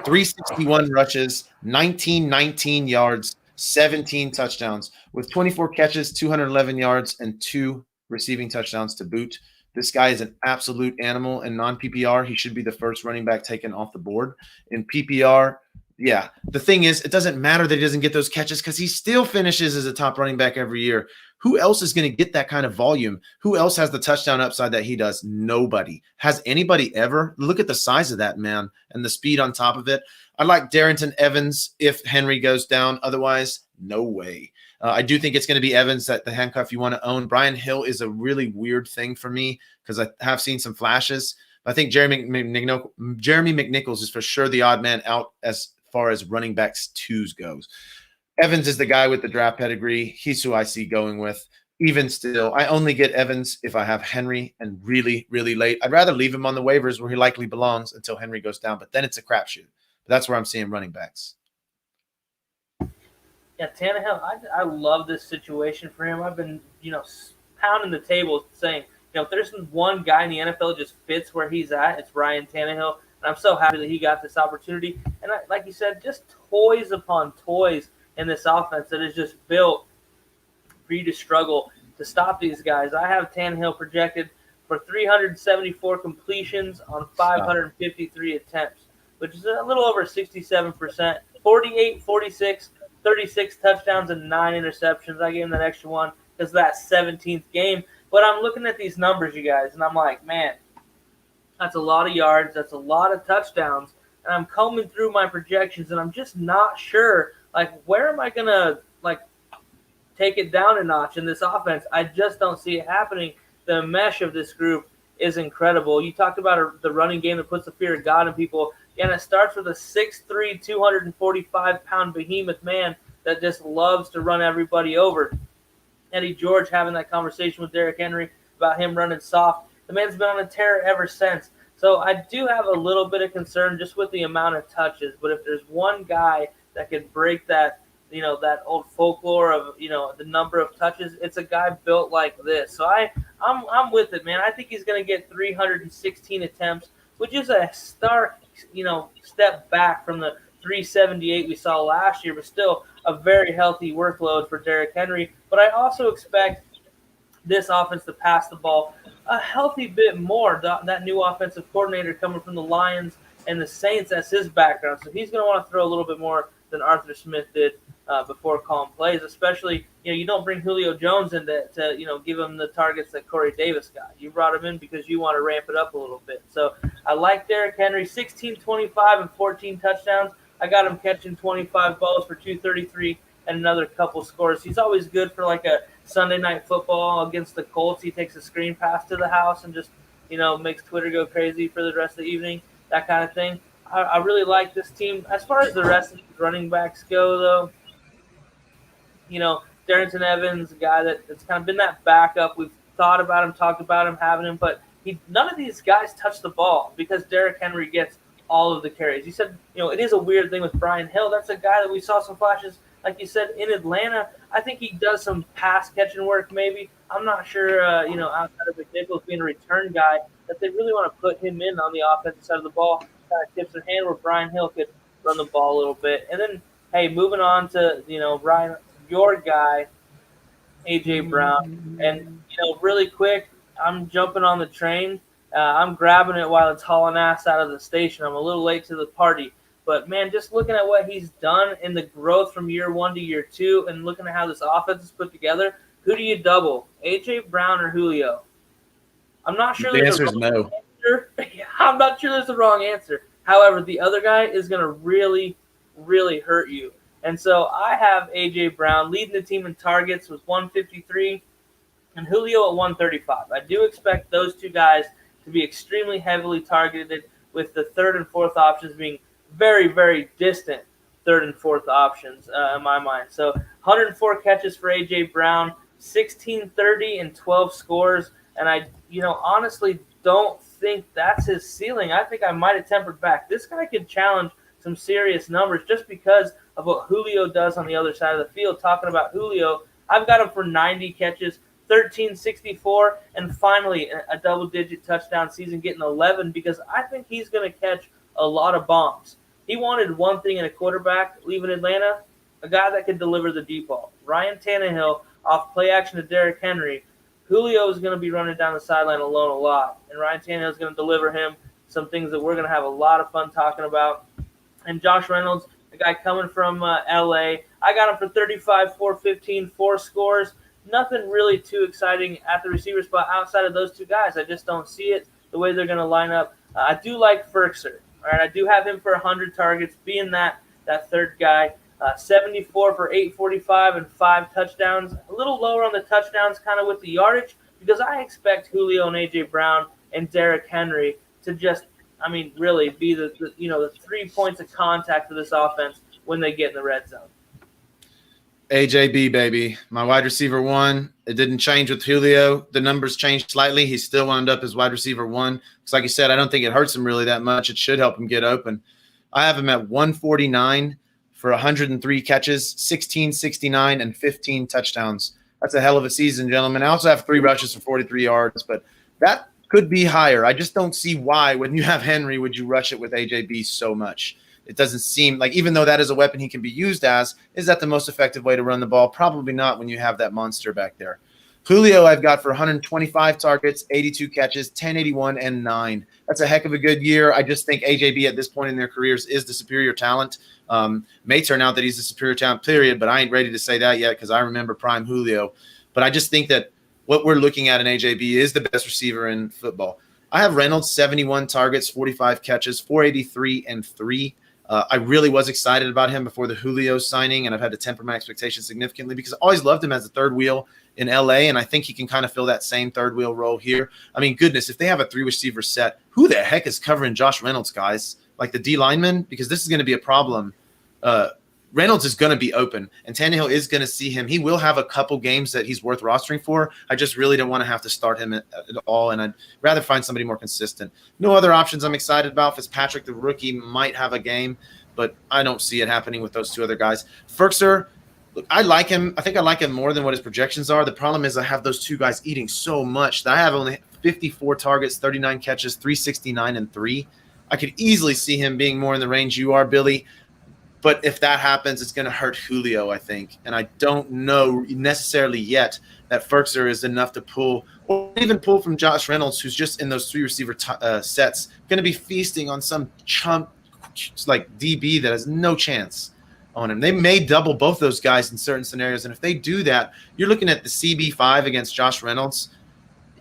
361 rushes, 19 yards, 17 touchdowns with 24 catches, 211 yards, and 2 receiving touchdowns to boot. This guy is an absolute animal. In non-PPR, he should be the first running back taken off the board. In PPR, yeah, the thing is, it doesn't matter that he doesn't get those catches because he still finishes as a top running back every year. Who else is going to get that kind of volume? Who else has the touchdown upside that he does? Nobody. Has anybody ever? Look at the size of that man and the speed on top of it. I like Darrington Evans if Henry goes down. Otherwise, no way. I do think it's going to be Evans that the handcuff you want to own. Brian Hill is a really weird thing for me because I have seen some flashes. I think Jeremy McNichols is for sure the odd man out as far as running backs 2s goes. Evans is the guy with the draft pedigree. He's who I see going with. Even still, I only get Evans if I have Henry and really, really late. I'd rather leave him on the waivers where he likely belongs until Henry goes down, but then it's a crapshoot. But that's where I'm seeing running backs. Yeah, Tannehill, I love this situation for him. I've been, pounding the table saying, if there's one guy in the NFL that just fits where he's at, it's Ryan Tannehill. And I'm so happy that he got this opportunity. And like you said, just toys upon toys in this offense that is just built for you to struggle to stop these guys. I have Tannehill projected for 374 completions on 553 attempts, which is a little over 67%, 48, 46, 36 touchdowns and 9 interceptions. I gave him that extra one because of that 17th game. But I'm looking at these numbers, you guys, and I'm like, man, that's a lot of yards. That's a lot of touchdowns. And I'm combing through my projections, and I'm just not sure, where am I going to, take it down a notch in this offense? I just don't see it happening. The mesh of this group is incredible. You talked about the running game that puts the fear of God in people, and it starts with a 6'3", 245-pound behemoth man that just loves to run everybody over. Eddie George having that conversation with Derrick Henry about him running soft. The man's been on a tear ever since. So I do have a little bit of concern just with the amount of touches. But if there's one guy that could break that, that old folklore of, the number of touches, it's a guy built like this. So I'm with it, man. I think he's going to get 316 attempts, which is a stark, step back from the 378 we saw last year, but still a very healthy workload for Derrick Henry. But I also expect this offense to pass the ball a healthy bit more. That new offensive coordinator coming from the Lions and the Saints, that's his background. So he's going to want to throw a little bit more than Arthur Smith did before calling plays, especially, you don't bring Julio Jones in to give him the targets that Corey Davis got. You brought him in because you want to ramp it up a little bit. So I like Derrick Henry, 16, 25, and 14 touchdowns. I got him catching 25 balls for 233 and another couple scores. He's always good for like a Sunday night football against the Colts. He takes a screen pass to the house and just, makes Twitter go crazy for the rest of the evening, that kind of thing. I really like this team. As far as the rest of the running backs go, though, Darrington Evans, a guy that's kind of been that backup. We've thought about him, talked about him, having him, but none of these guys touch the ball because Derrick Henry gets all of the carries. You said, it is a weird thing with Brian Hill. That's a guy that we saw some flashes, like you said, in Atlanta. I think he does some pass catching work maybe. I'm not sure, outside of McNichols being a return guy, that they really want to put him in on the offensive side of the ball. Kind of tips their hand where Brian Hill could run the ball a little bit. And then, hey, moving on to, Ryan, your guy, A.J. Brown. And, really quick, I'm jumping on the train. I'm grabbing it while it's hauling ass out of the station. I'm a little late to the party. But, man, just looking at what he's done in the growth from year 1 to year 2 and looking at how this offense is put together, who do you double, A.J. Brown or Julio? I'm not sure The answer is no. I'm not sure there's a wrong answer. However, the other guy is going to really, really hurt you. And so I have A.J. Brown leading the team in targets with 153 and Julio at 135. I do expect those two guys to be extremely heavily targeted, with the third and fourth options being very, very distant third and fourth options in my mind. So 104 catches for A.J. Brown, 16, 30, and 12 scores. And I, honestly don't think that's his ceiling. I think I might have tempered back. This guy could challenge some serious numbers just because of what Julio does on the other side of the field. Talking about Julio, I've got him for 90 catches, 1364, and finally a double-digit touchdown season, getting 11, because I think he's going to catch a lot of bombs. He wanted one thing in a quarterback leaving Atlanta, a guy that could deliver the deep ball. Ryan Tannehill off play action to Derrick Henry. Julio is going to be running down the sideline alone a lot, and Ryan Tannehill is going to deliver him some things that we're going to have a lot of fun talking about. And Josh Reynolds, a guy coming from L.A., I got him for 35, 415, 4 scores. Nothing really too exciting at the receiver spot outside of those two guys. I just don't see it the way they're going to line up. I do like Ferkser. All right, I do have him for 100 targets, being that third guy. 74 for 845 and 5 touchdowns. A little lower on the touchdowns, kind of with the yardage, because I expect Julio and A.J. Brown and Derrick Henry to just, really be the 3 points of contact for this offense when they get in the red zone. AJB, baby. My wide receiver 1. It didn't change with Julio. The numbers changed slightly. He still wound up as wide receiver 1. Because like you said, I don't think it hurts him really that much. It should help him get open. I have him at 149 for 103 catches, 1669, and 15 touchdowns. That's a hell of a season, gentlemen. I also have 3 rushes for 43 yards, but that could be higher. I just don't see why, when you have Henry, would you rush it with AJB so much. It doesn't seem like, even though that is a weapon he can be used as, is that the most effective way to run the ball? Probably not when you have that monster back there. Julio I've got for 125 targets, 82 catches, 1081, and 9. That's a heck of a good year. I just think AJB at this point in their careers is the superior talent. May turn out that he's the superior talent, period, but I ain't ready to say that yet because I remember prime Julio. But I just think that what we're looking at in AJB is the best receiver in football. I have Reynolds, 71 targets, 45 catches, 483, and 3. I really was excited about him before the Julio signing, and I've had to temper my expectations significantly because I always loved him as a third wheel in LA, and I think he can kind of fill that same third wheel role here. Goodness, if they have a 3 receiver set, who the heck is covering Josh Reynolds, guys? Like the D lineman? Because this is going to be a problem. Reynolds is going to be open, and Tannehill is going to see him. He will have a couple games that he's worth rostering for. I just really don't want to have to start him at all, and I'd rather find somebody more consistent. No other options I'm excited about. Fitzpatrick, the rookie, might have a game, but I don't see it happening with those 2 other guys. Ferkser, look, I like him. I think I like him more than what his projections are. The problem is I have those 2 guys eating so much that I have only 54 targets, 39 catches, 369, and 3. I could easily see him being more in the range you are, Billy. But if that happens, it's going to hurt Julio, I think. And I don't know necessarily yet that Ferkser is enough to pull, or even pull from Josh Reynolds, who's just in those 3 receiver sets, going to be feasting on some chump like DB that has no chance on him. They may double both those guys in certain scenarios. And if they do that, you're looking at the CB5 against Josh Reynolds.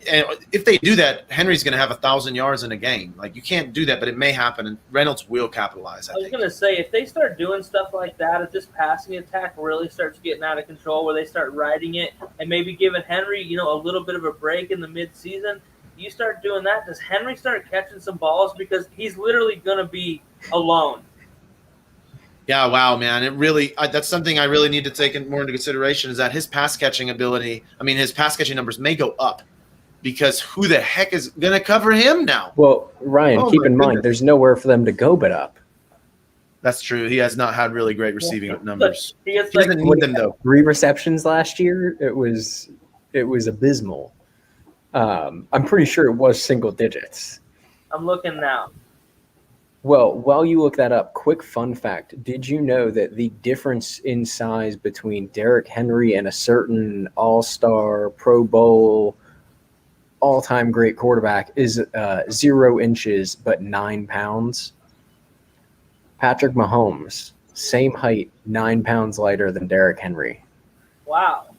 And if they do that, Henry's going to have 1,000 yards in a game. Like, you can't do that, but it may happen, and Reynolds will capitalize. I was going to say, if they start doing stuff like that, if this passing attack really starts getting out of control, where they start riding it and maybe giving Henry, a little bit of a break in the midseason, you start doing that, does Henry start catching some balls? Because he's literally going to be alone. Yeah, wow, man. It really that's something I really need to take more into consideration, is that his pass catching ability, his pass catching numbers may go up. Because who the heck is going to cover him now? Well, Ryan, keep in mind, there's nowhere for them to go but up. That's true. He has not had really great receiving numbers. He doesn't need them, though. 3 receptions last year. It was abysmal. I'm pretty sure it was single digits. I'm looking now. Well, while you look that up, quick fun fact. Did you know that the difference in size between Derrick Henry and a certain all-star, Pro Bowl, all-time great quarterback is 0 inches but 9 pounds? Patrick Mahomes, same height, 9 pounds lighter than Derrick Henry. Wow.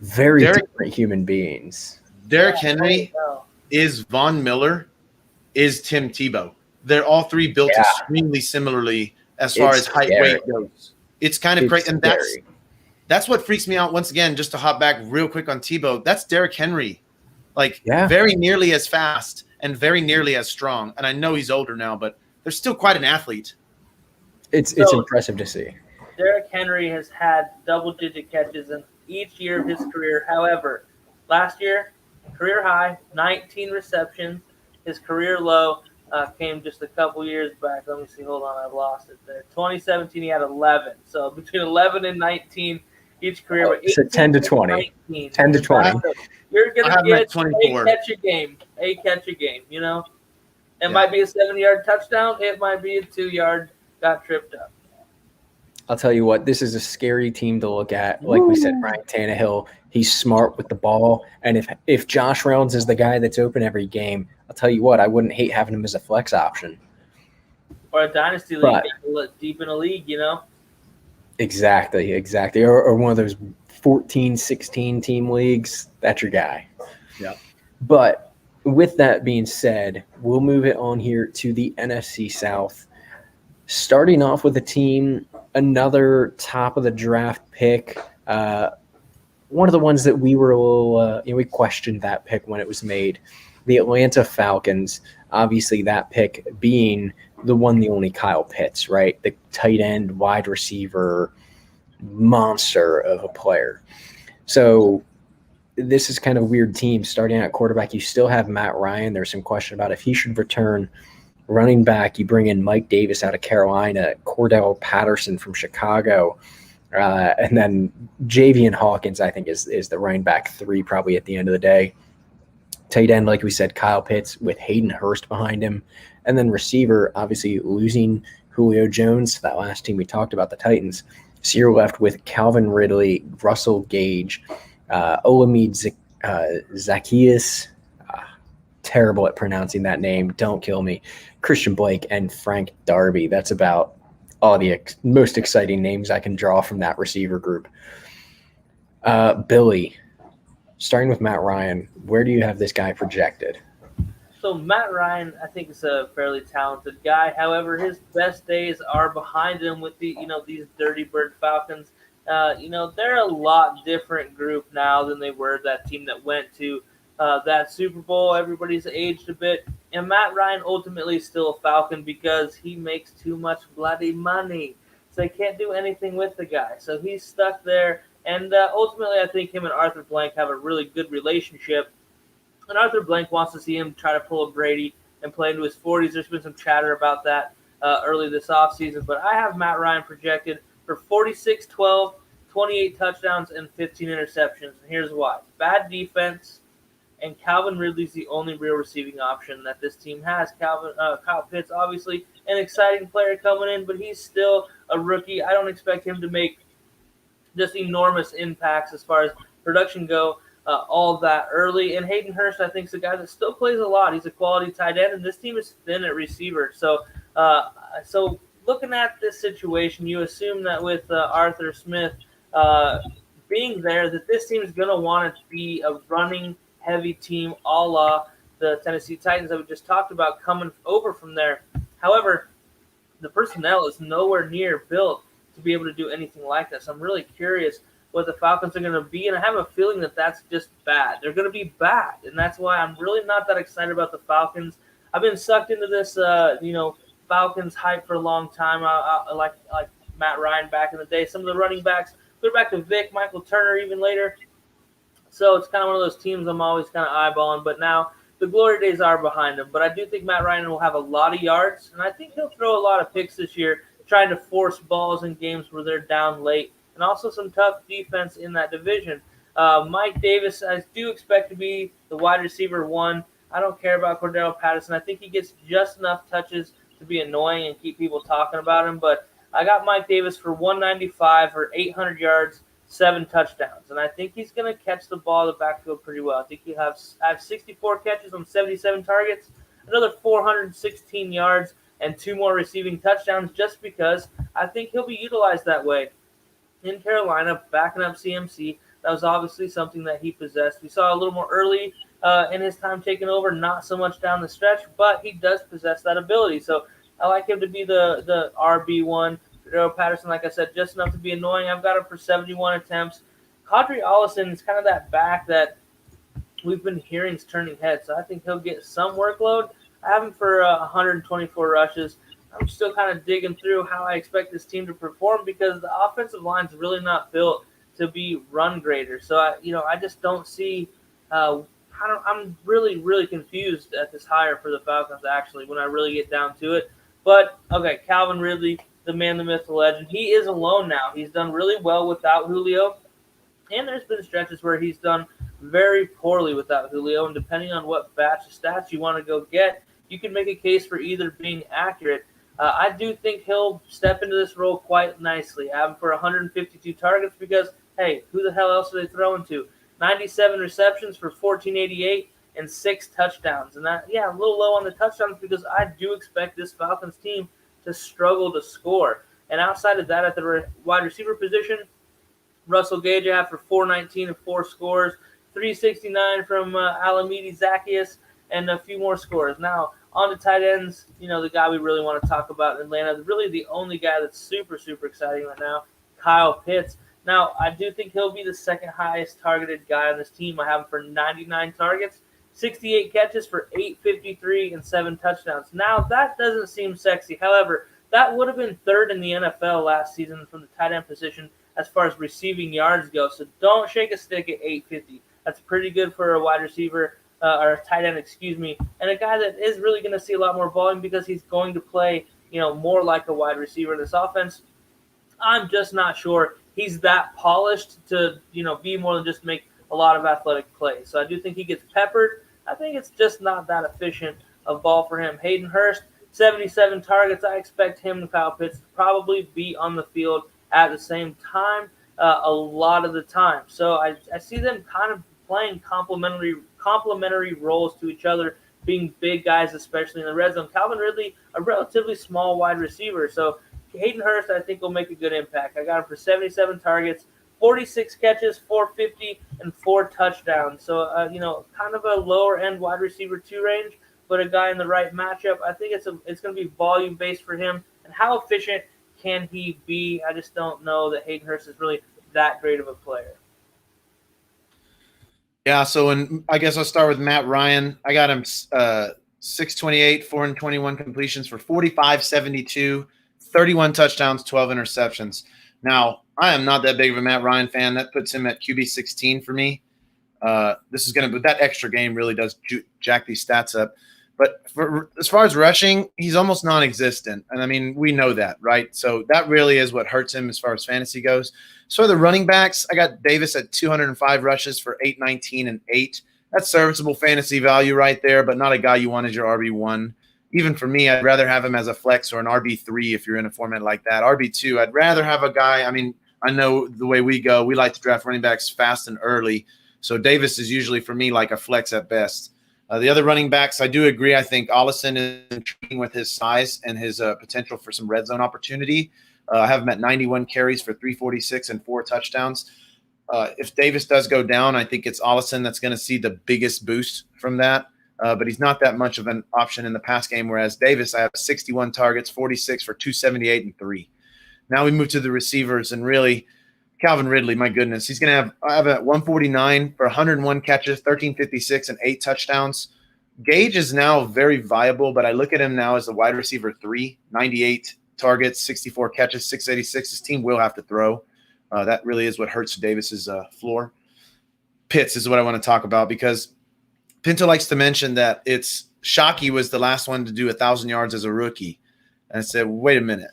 Very different human beings. Derrick Henry is Von Miller, is Tim Tebow. They're all 3 built extremely similarly as far as height weight goes. It's kind of crazy, and that's what freaks me out. Once again, just to hop back real quick on Tebow, that's Derrick Henry. Very nearly as fast and very nearly as strong. And I know he's older now, but they're still quite an athlete. It's impressive to see. Derrick Henry has had double-digit catches in each year of his career. However, last year, career high, 19 receptions. His career low came just a couple years back. Let me see. Hold on. I've lost it there. 2017, he had 11. So between 11 and 19 each career. So 10 to 20. 19. 10 to 20. You're going to get 24. a catch a game, It might be a 7-yard touchdown. It might be a 2-yard got tripped up. I'll tell you what, this is a scary team to look at. Like we said, Ryan Tannehill, he's smart with the ball. And if Josh Reynolds is the guy that's open every game, I'll tell you what, I wouldn't hate having him as a flex option. Or a dynasty league, deep in a league, Exactly. Or one of those 14, 16 team leagues, that's your guy. Yeah. But with that being said, we'll move it on here to the NFC South. Starting off with a team, another top of the draft pick. One of the ones that we were a little, we questioned that pick when it was made. The Atlanta Falcons, obviously that pick being the one, the only Kyle Pitts, right? The tight end, wide receiver, monster of a player. So this is kind of a weird team. Starting at quarterback, you still have Matt Ryan. There's some question about if he should return. Running back, you bring in Mike Davis out of Carolina, Cordell Patterson from Chicago, and then Javian Hawkins, I think, is the running back 3 probably at the end of the day. Tight end, like we said, Kyle Pitts with Hayden Hurst behind him. And then receiver, obviously losing Julio Jones, that last team we talked about, the Titans. So you're left with Calvin Ridley, Russell Gage, Olamide Zaccheaus, terrible at pronouncing that name, don't kill me, Christian Blake, and Frank Darby. That's about all the most exciting names I can draw from that receiver group. Billy, starting with Matt Ryan, where do you have this guy projected? So Matt Ryan, I think, is a fairly talented guy. However, his best days are behind him with these Dirty Bird Falcons. They're a lot different group now than they were that team that went to that Super Bowl. Everybody's aged a bit. And Matt Ryan ultimately is still a Falcon because he makes too much bloody money. So they can't do anything with the guy. So he's stuck there. And ultimately, I think him and Arthur Blank have a really good relationship. And Arthur Blank wants to see him try to pull a Brady and play into his 40s. There's been some chatter about that early this offseason. But I have Matt Ryan projected for 46-12, 28 touchdowns, and 15 interceptions. And here's why. Bad defense, and Calvin Ridley's the only real receiving option that this team has. Kyle Pitts, obviously, an exciting player coming in, but he's still a rookie. I don't expect him to make just enormous impacts as far as production go all that early. And Hayden Hurst, I think, is a guy that still plays a lot. He's a quality tight end, and this team is thin at receiver. So looking at this situation, you assume that with Arthur Smith being there, that this team is going to want to be a running heavy team, a la the Tennessee Titans that we just talked about coming over from there. However, the personnel is nowhere near built to be able to do anything like this. I'm really curious what the Falcons are going to be, and I have a feeling that that's just bad. They're going to be bad, and that's why I'm really not that excited about the Falcons. I've been sucked into this, Falcons hype for a long time. I like Matt Ryan back in the day. Some of the running backs, clear back to Vic, Michael Turner, even later. So it's kind of one of those teams I'm always kind of eyeballing. But now the glory days are behind him. But I do think Matt Ryan will have a lot of yards, and I think he'll throw a lot of picks this year, trying to force balls in games where they're down late, and also some tough defense in that division. Mike Davis, I do expect to be the wide receiver one. I don't care about Cordell Patterson. I think he gets just enough touches to be annoying and keep people talking about him. But I got Mike Davis for 195 or 800 yards, 7 touchdowns. And I think he's going to catch the ball in the backfield pretty well. I think he'll have 64 catches on 77 targets, another 416 yards, and 2 more receiving touchdowns just because I think he'll be utilized that way. In Carolina, backing up CMC, that was obviously something that he possessed. We saw a little more early in his time taking over, not so much down the stretch, but he does possess that ability. So I like him to be the RB1. Cordell Patterson, like I said, just enough to be annoying. I've got him for 71 attempts. Kadri Allison is kind of that back that we've been hearing is turning heads, so I think he'll get some workload. I have him for 124 rushes. I'm still kind of digging through how I expect this team to perform because the offensive line's really not built to be run graders. So I just don't see. I'm really, really confused at this hire for the Falcons, actually, when I really get down to it. But, okay, Calvin Ridley, the man, the myth, the legend, he is alone now. He's done really well without Julio, and there's been stretches where he's done very poorly without Julio, and depending on what batch of stats you want to go get, you can make a case for either being accurate. I do think he'll step into this role quite nicely. I have him for 152 targets because, hey, who the hell else are they throwing to? 97 receptions for 1488 and 6 touchdowns. And that, a little low on the touchdowns because I do expect this Falcons team to struggle to score. And outside of that, at the wide receiver position, Russell Gage I have for 419 and 4 scores, 369 from Alameda Zacchaeus, and a few more scores. Now, on to tight ends, the guy we really want to talk about in Atlanta, really the only guy that's super, super exciting right now, Kyle Pitts. Now, I do think he'll be the second highest targeted guy on this team. I have him for 99 targets, 68 catches for 853 and 7 touchdowns. Now, that doesn't seem sexy. However, that would have been third in the NFL last season from the tight end position as far as receiving yards go. So don't shake a stick at 850. That's pretty good for a wide receiver. Or a tight end, and a guy that is really going to see a lot more volume because he's going to play, more like a wide receiver in this offense. I'm just not sure he's that polished to, be more than just make a lot of athletic plays. So I do think he gets peppered. I think it's just not that efficient of ball for him. Hayden Hurst, 77 targets. I expect him and Kyle Pitts to probably be on the field at the same time a lot of the time. So I see them kind of playing complementary roles to each other, being big guys, especially in the red zone. Calvin Ridley, a relatively small wide receiver. So Hayden Hurst, I think, will make a good impact. I got him for 77 targets, 46 catches, 450, and 4 touchdowns. So, kind of a lower-end wide receiver 2 range, but a guy in the right matchup. I think it's going to be volume-based for him. And how efficient can he be? I just don't know that Hayden Hurst is really that great of a player. Yeah, so I guess I'll start with Matt Ryan. I got him 628, 421 completions for 45-72, 31 touchdowns, 12 interceptions. Now, I am not that big of a Matt Ryan fan. That puts him at QB 16 for me. But that extra game really does jack these stats up. But as far as rushing, he's almost non-existent. And, I mean, we know that, right? So that really is what hurts him as far as fantasy goes. So the running backs, I got Davis at 205 rushes for 819 and 8. That's serviceable fantasy value right there, but not a guy you want as your RB1. even for me, I'd rather have him as a flex or an RB3 if you're in a format like that. RB2, I'd rather have a guy. I mean, I know the way we go, we like to draft running backs fast and early. So Davis is usually for me like a flex at best. The other running backs, I do agree. I think Ollison is intriguing with his size and his potential for some red zone opportunity. I have him at 91 carries for 346 and 4 touchdowns. If Davis does go down, I think it's Ollison that's going to see the biggest boost from that. But he's not that much of an option in the pass game, whereas Davis, I have 61 targets, 46 for 278 and 3. Now we move to the receivers, and really Calvin Ridley, my goodness, he's going to have at 149 for 101 catches, 1356 and 8 touchdowns. Gage is now very viable, but I look at him now as a wide receiver 3, 98 targets, 64 catches, 686. His team will have to throw. That really is what hurts Davis's floor. Pitts is what I want to talk about, because Pinto likes to mention that it's Shockey was the last one to do 1,000 yards as a rookie. And I said, wait a minute.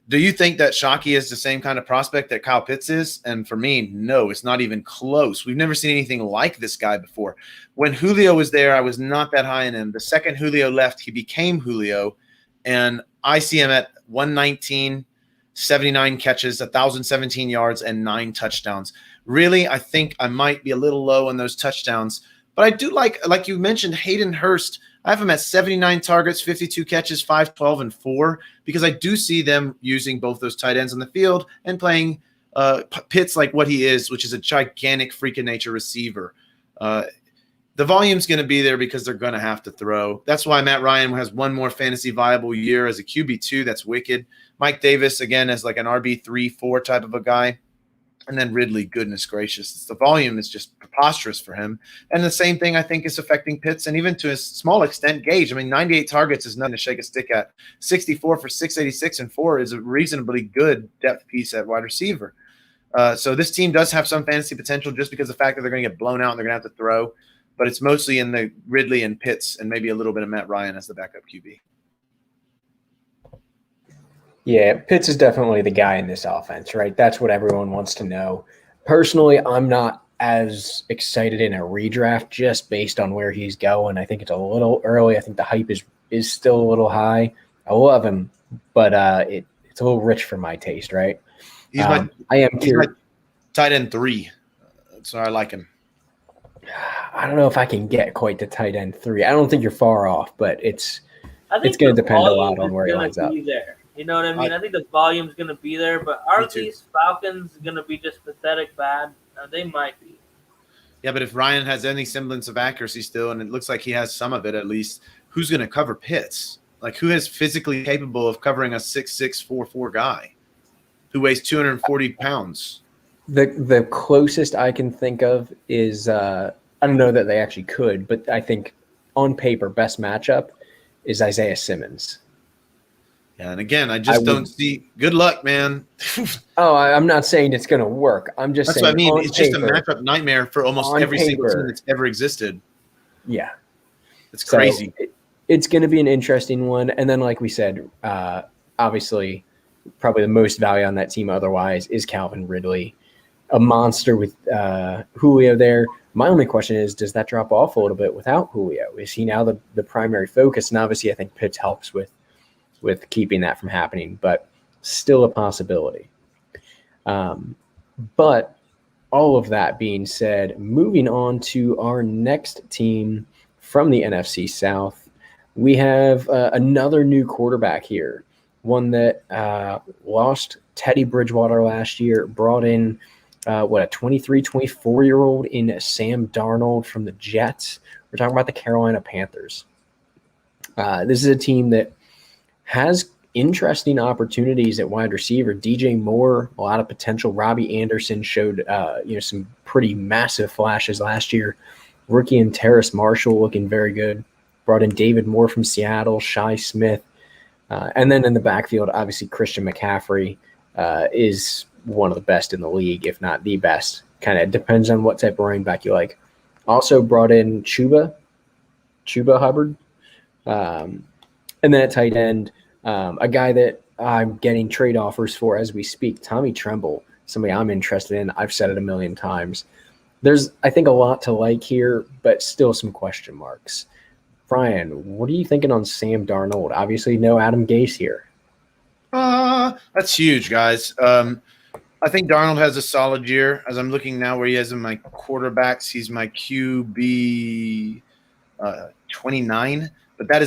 Do you think that Shockey is the same kind of prospect that Kyle Pitts is? And for me, no, it's not even close. We've never seen anything like this guy before. When Julio was there, I was not that high in him. The second Julio left, he became Julio. And I see him at 119, 79 catches, 1,017 yards, and 9 touchdowns. Really, I think I might be a little low on those touchdowns. But I do like you mentioned, Hayden Hurst. I have him at 79 targets, 52 catches, 512 and 4, because I do see them using both those tight ends on the field and playing Pitts like what he is, which is a gigantic freak of nature receiver. The volume's going to be there because they're going to have to throw. That's why Matt Ryan has one more fantasy viable year as a QB2. That's wicked. Mike Davis, again, as like an RB3, 4 type of a guy. And then Ridley, goodness gracious. The volume is just preposterous for him. And the same thing, I think, is affecting Pitts and even to a small extent Gage. I mean, 98 targets is nothing to shake a stick at. 64 for 686 and 4 is a reasonably good depth piece at wide receiver. So this team does have some fantasy potential just because of the fact that they're going to get blown out and they're going to have to throw. But it's mostly in the Ridley and Pitts and maybe a little bit of Matt Ryan as the backup QB. Yeah, Pitts is definitely the guy in this offense, right? That's what everyone wants to know. Personally, I'm not as excited in a redraft just based on where he's going. I think it's a little early. I think the hype is still a little high. I love him, but it's a little rich for my taste, right? He's I am curious. my tight end 3, so I like him. I don't know if I can get quite to tight end 3. I don't think you're far off, but it's going to depend a lot on where he lines up. There. You know what I mean? I think the volume's going to be there, but are these Falcons going to be just pathetic bad? They might be. Yeah, but if Ryan has any semblance of accuracy still, and it looks like he has some of it at least, who's going to cover Pitts? Like, who is physically capable of covering a 6'6", 4'4" guy who weighs 240 pounds? The closest I can think of is I don't know that they actually could, but I think on paper best matchup is Isaiah Simmons. Yeah, and again, I don't see. Good luck, man. I'm not saying it's going to work. I'm just saying. That's what I mean. It's paper, just a matchup nightmare for almost every single team that's ever existed. Yeah, it's crazy. So it's going to be an interesting one. And then, like we said, obviously, probably the most value on that team otherwise is Calvin Ridley, a monster with Julio there. My only question is, does that drop off a little bit without Julio? Is he now the primary focus? And obviously, I think Pitts helps with keeping that from happening, but still a possibility. But all of that being said, moving on to our next team from the NFC South, we have another new quarterback here, one that lost Teddy Bridgewater last year, brought in a 23, 24-year-old in Sam Darnold from the Jets. We're talking about the Carolina Panthers. This is a team that has interesting opportunities at wide receiver. DJ Moore, a lot of potential. Robbie Anderson showed some pretty massive flashes last year. Rookie and Terrace Marshall looking very good. Brought in David Moore from Seattle, Shai Smith. And then in the backfield, obviously Christian McCaffrey is one of the best in the league, if not the best. Kind of depends on what type of running back you like. Also brought in Chuba Hubbard. And then at tight end, a guy that I'm getting trade offers for as we speak, Tommy Tremble, somebody I'm interested in. I've said it a million times. There's, I think, a lot to like here, but still some question marks. Brian, what are you thinking on Sam Darnold? Obviously, no Adam Gase here. That's huge, guys. I think Darnold has a solid year. As I'm looking now where he has in my quarterbacks, he's my QB 29, but that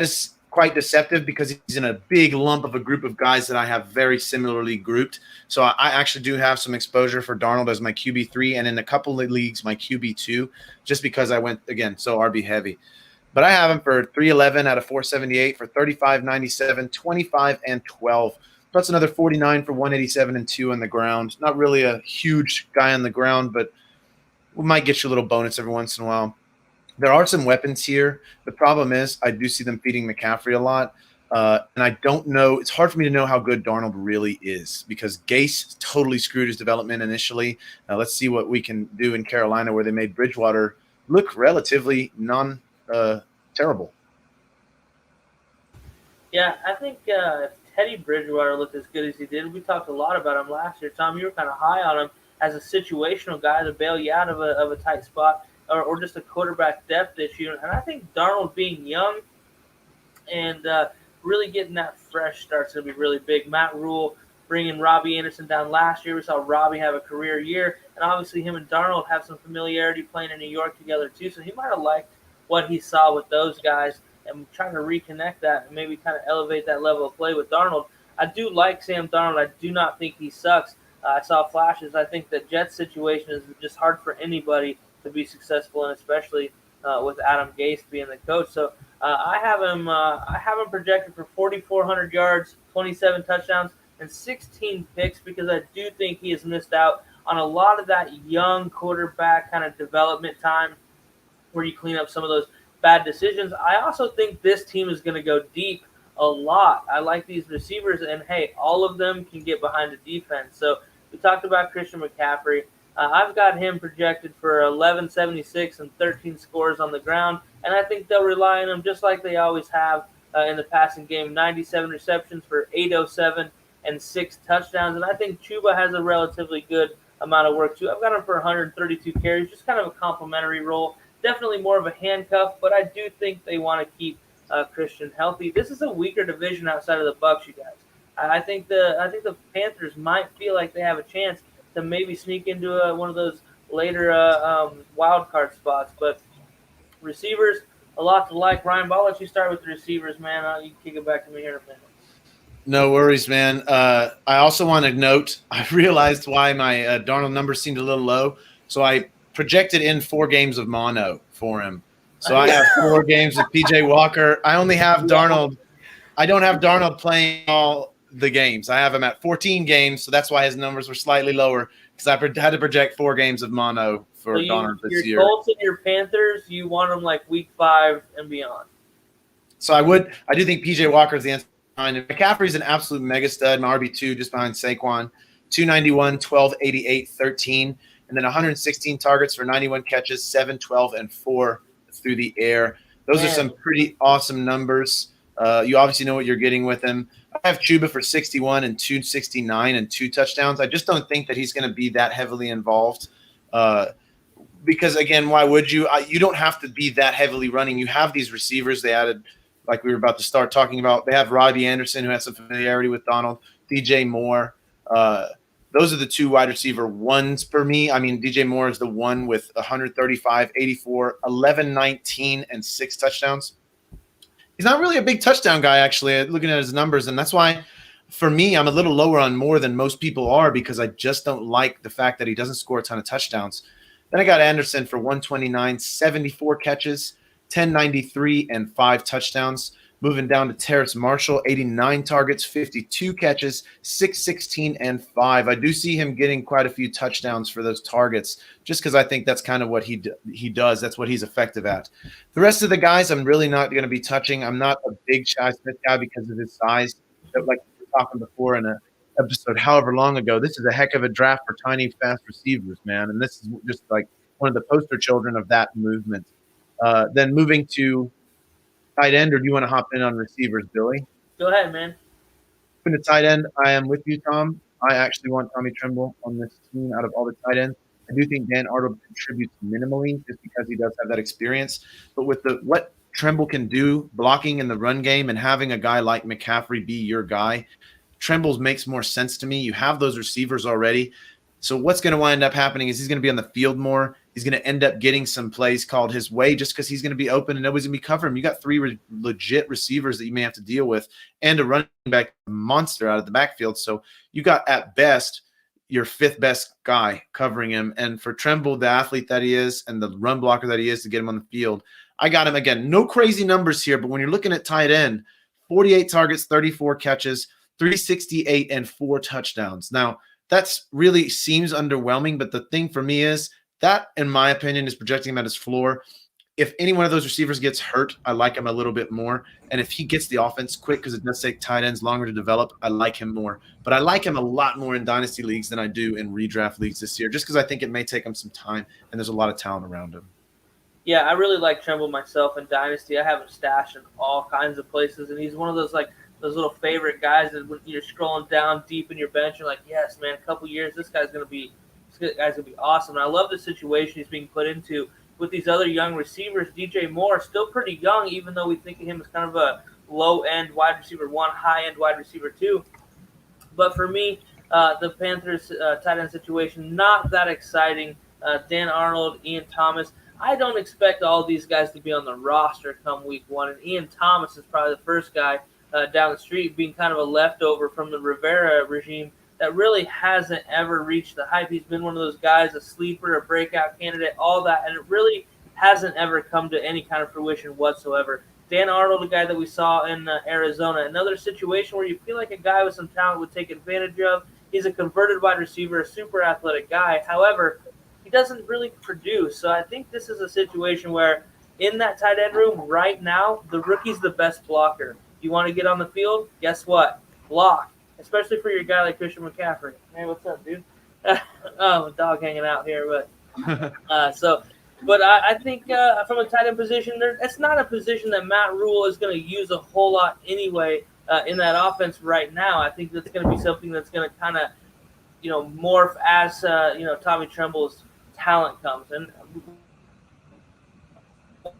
is quite deceptive because he's in a big lump of a group of guys that I have very similarly grouped. So I actually do have some exposure for Darnold as my QB3, and in a couple of leagues, my QB2, just because I went, again, so RB heavy. But I have him for 311 out of 478 for 35, 97, 25, and 12. That's another 49 for 187 and 2 on the ground. Not really a huge guy on the ground, but we might get you a little bonus every once in a while. There are some weapons here. The problem is I do see them feeding McCaffrey a lot. And I don't know. It's hard for me to know how good Darnold really is because Gase totally screwed his development initially. Now let's see what we can do in Carolina where they made Bridgewater look relatively terrible. Yeah, I think if Teddy Bridgewater looked as good as he did, we talked a lot about him last year. Tom, you were kind of high on him as a situational guy to bail you out of a tight spot or just a quarterback depth issue. And I think Darnold being young and really getting that fresh start's going to be really big. Matt Rule bringing Robbie Anderson down last year. We saw Robbie have a career year. And obviously him and Darnold have some familiarity playing in New York together too. So he might have liked what he saw with those guys and trying to reconnect that and maybe kind of elevate that level of play with Darnold. I do like Sam Darnold. I do not think he sucks. I saw flashes. I think the Jets situation is just hard for anybody to be successful in, especially with Adam Gase being the coach. So I have him projected for 4,400 yards, 27 touchdowns, and 16 picks because I do think he has missed out on a lot of that young quarterback kind of development time where you clean up some of those bad decisions. I also think this team is going to go deep a lot. I like these receivers, and hey, all of them can get behind the defense. So we talked about Christian McCaffrey. I've got him projected for 1176 and 13 scores on the ground, and I think they'll rely on him just like they always have in the passing game. 97 receptions for 807 and 6 touchdowns, and I think Chuba has a relatively good amount of work too. I've got him for 132 carries, just kind of a complimentary role. Definitely more of a handcuff, but I do think they want to keep Christian healthy. This is a weaker division outside of the Bucs, you guys. I think the Panthers might feel like they have a chance to maybe sneak into one of those later wild card spots. But receivers, a lot to like. Ryan, I'll let you start with the receivers, man. You can kick it back to me here in a minute. No worries, man. I also want to note, I realized why my Darnold numbers seemed a little low. So I projected in 4 games of mono for him. So I have 4 games with PJ Walker. I only have Darnold. I don't have Darnold playing all the games. I have him at 14 games, so that's why his numbers were slightly lower because I had to project 4 games of mono for Darnold this year. Your Colts and your Panthers, you want them like week 5 and beyond. So I do think PJ Walker is the answer. And McCaffrey's an absolute mega stud, my RB2 just behind Saquon. 291, 12, 88, 13. And then 116 targets for 91 catches, 7, 12, and 4 through the air. Those are some pretty awesome numbers. You obviously know what you're getting with him. I have Chuba for 61 and 269 and 2 touchdowns. I just don't think that he's going to be that heavily involved because, again, why would you? You don't have to be that heavily running. You have these receivers they added, like we were about to start talking about. They have Robbie Anderson, who has some familiarity with Donald, DJ Moore. Those are the 2 wide receiver ones for me. I mean, DJ Moore is the one with 135, 84, 11, 19, and 6 touchdowns. He's not really a big touchdown guy, actually, looking at his numbers. And that's why, for me, I'm a little lower on Moore than most people are because I just don't like the fact that he doesn't score a ton of touchdowns. Then I got Anderson for 129, 74 catches, 1093, and 5 touchdowns. Moving down to Terrace Marshall, 89 targets, 52 catches, 616, and 5. I do see him getting quite a few touchdowns for those targets just because I think that's kind of what he does. That's what he's effective at. The rest of the guys I'm really not going to be touching. I'm not a big Shi Smith guy because of his size. But like we were talking before in an episode however long ago, this is a heck of a draft for tiny, fast receivers, man. And this is just like one of the poster children of that movement. Then moving to tight end, or do you want to hop in on receivers, Billy? Go ahead, man. In the tight end, I am with you, Tom. I actually want Tommy Tremble on this team out of all the tight ends. I do think Dan Arnold contributes minimally just because he does have that experience. But with what Tremble can do, blocking in the run game and having a guy like McCaffrey be your guy, Trembles makes more sense to me. You have those receivers already. So what's going to wind up happening is he's going to be on the field more. He's going to end up getting some plays called his way just because he's going to be open and nobody's going to be covering him. You got three legit receivers that you may have to deal with and a running back monster out of the backfield. So you got at best your fifth best guy covering him. And for Tremble, the athlete that he is and the run blocker that he is to get him on the field, I got him again. No crazy numbers here, but when you're looking at tight end, 48 targets, 34 catches, 368 and 4 touchdowns. Now, that's really seems underwhelming, but the thing for me is that, in my opinion, is projecting him at his floor. If any one of those receivers gets hurt, I like him a little bit more. And if he gets the offense quick, because it does take tight ends longer to develop, I like him more. But I like him a lot more in dynasty leagues than I do in redraft leagues this year, just because I think it may take him some time and there's a lot of talent around him. Yeah, I really like Tremble myself in dynasty. I have him stashed in all kinds of places, and he's one of those little favorite guys that when you're scrolling down deep in your bench, you're like, yes, man, a couple years, this guy's gonna be awesome. And I love the situation he's being put into with these other young receivers. DJ Moore, still pretty young, even though we think of him as kind of a low-end wide receiver 1, high-end wide receiver 2. But for me, the Panthers tight end situation, not that exciting. Dan Arnold, Ian Thomas. I don't expect all these guys to be on the roster come week 1, and Ian Thomas is probably the first guy down the street, being kind of a leftover from the Rivera regime that really hasn't ever reached the hype. He's been one of those guys, a sleeper, a breakout candidate, all that, and it really hasn't ever come to any kind of fruition whatsoever. Dan Arnold, a guy that we saw in Arizona, another situation where you feel like a guy with some talent would take advantage of. He's a converted wide receiver, a super athletic guy. However, he doesn't really produce. So I think this is a situation where in that tight end room right now, the rookie's the best blocker. You want to get on the field? Guess what? Block. Especially for your guy like Christian McCaffrey. Hey, what's up, dude? Oh, a dog hanging out here. But I think from a tight end position, it's not a position that Matt Rule is going to use a whole lot anyway in that offense right now. I think that's going to be something that's going to kind of, morph as, Tommy Tremble's talent comes. And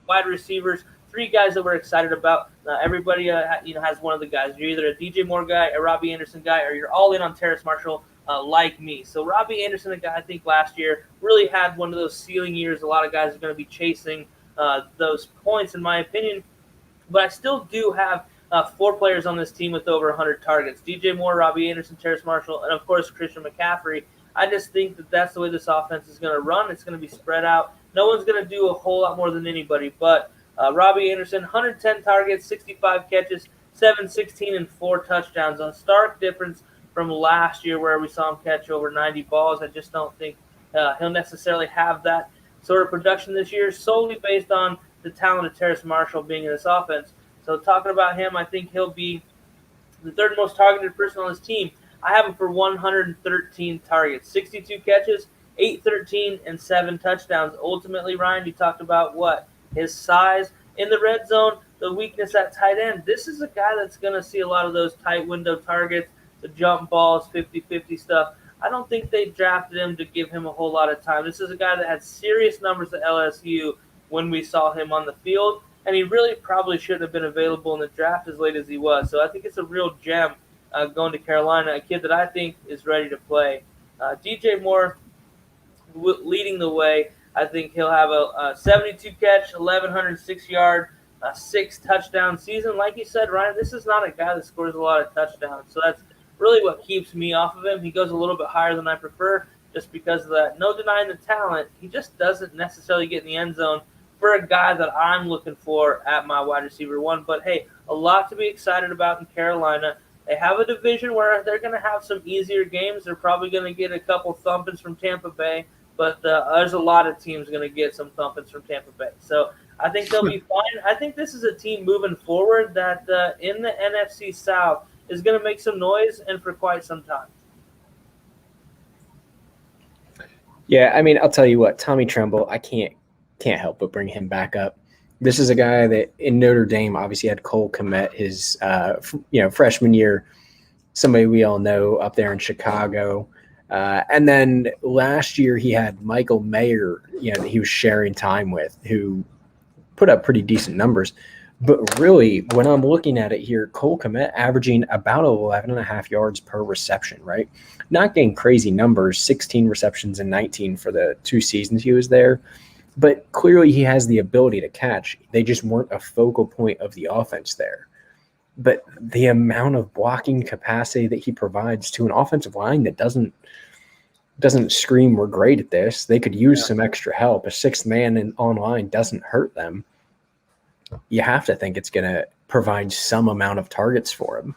wide receivers, 3 guys that we're excited about. Everybody, has one of the guys. You're either a DJ Moore guy, a Robbie Anderson guy, or you're all in on Terrace Marshall like me. So Robbie Anderson, a guy I think last year really had one of those ceiling years. A lot of guys are going to be chasing those points, in my opinion. But I still do have 4 players on this team with over 100 targets. DJ Moore, Robbie Anderson, Terrace Marshall, and, of course, Christian McCaffrey. I just think that that's the way this offense is going to run. It's going to be spread out. No one's going to do a whole lot more than anybody, but Robbie Anderson, 110 targets, 65 catches, 716, and 4 touchdowns. A stark difference from last year where we saw him catch over 90 balls. I just don't think he'll necessarily have that sort of production this year, solely based on the talent of Terrace Marshall being in this offense. So talking about him, I think he'll be the 3rd most targeted person on his team. I have him for 113 targets, 62 catches, 813, and 7 touchdowns. Ultimately, Ryan, you talked about what? His size in the red zone, the weakness at tight end. This is a guy that's going to see a lot of those tight window targets, the jump balls, 50-50 stuff. I don't think they drafted him to give him a whole lot of time. This is a guy that had serious numbers at LSU when we saw him on the field, and he really probably shouldn't have been available in the draft as late as he was. So I think it's a real gem going to Carolina, a kid that I think is ready to play. DJ Moore leading the way. I think he'll have a 72-catch, 1,106-yard, 6-touchdown season. Like you said, Ryan, this is not a guy that scores a lot of touchdowns. So that's really what keeps me off of him. He goes a little bit higher than I prefer just because of that. No denying the talent. He just doesn't necessarily get in the end zone for a guy that I'm looking for at my wide receiver 1. But, hey, a lot to be excited about in Carolina. They have a division where they're going to have some easier games. They're probably going to get a couple thumpings from Tampa Bay. But there's a lot of teams going to get some thumpings from Tampa Bay. So I think they'll be fine. I think this is a team moving forward that in the NFC South is going to make some noise and for quite some time. Yeah, I mean, I'll tell you what, Tommy Tremble, I can't help but bring him back up. This is a guy that in Notre Dame obviously had Cole Kmet his freshman year, somebody we all know up there in Chicago. And then last year he had Michael Mayer, that he was sharing time with, who put up pretty decent numbers. But really, when I'm looking at it here, Cole Kmet averaging about 11.5 yards per reception, right? Not getting crazy numbers, 16 receptions and 19 for the 2 seasons he was there. But clearly he has the ability to catch. They just weren't a focal point of the offense there. But the amount of blocking capacity that he provides to an offensive line that doesn't scream we're great at this. They could use some extra help. A 6th man online doesn't hurt them. You have to think it's going to provide some amount of targets for him.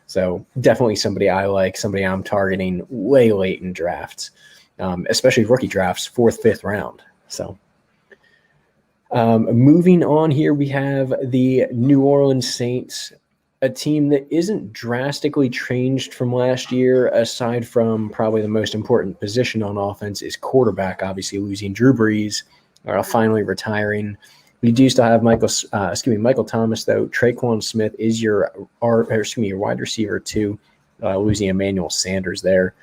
So definitely somebody I like, somebody I'm targeting way late in drafts, especially rookie drafts, 4th, 5th round. So moving on here, we have the New Orleans Saints, a team that isn't drastically changed from last year, aside from probably the most important position on offense is quarterback, obviously losing Drew Brees, finally retiring. We do still have Michael Thomas, though. Traquan Smith is your wide receiver 2, losing Emmanuel Sanders there.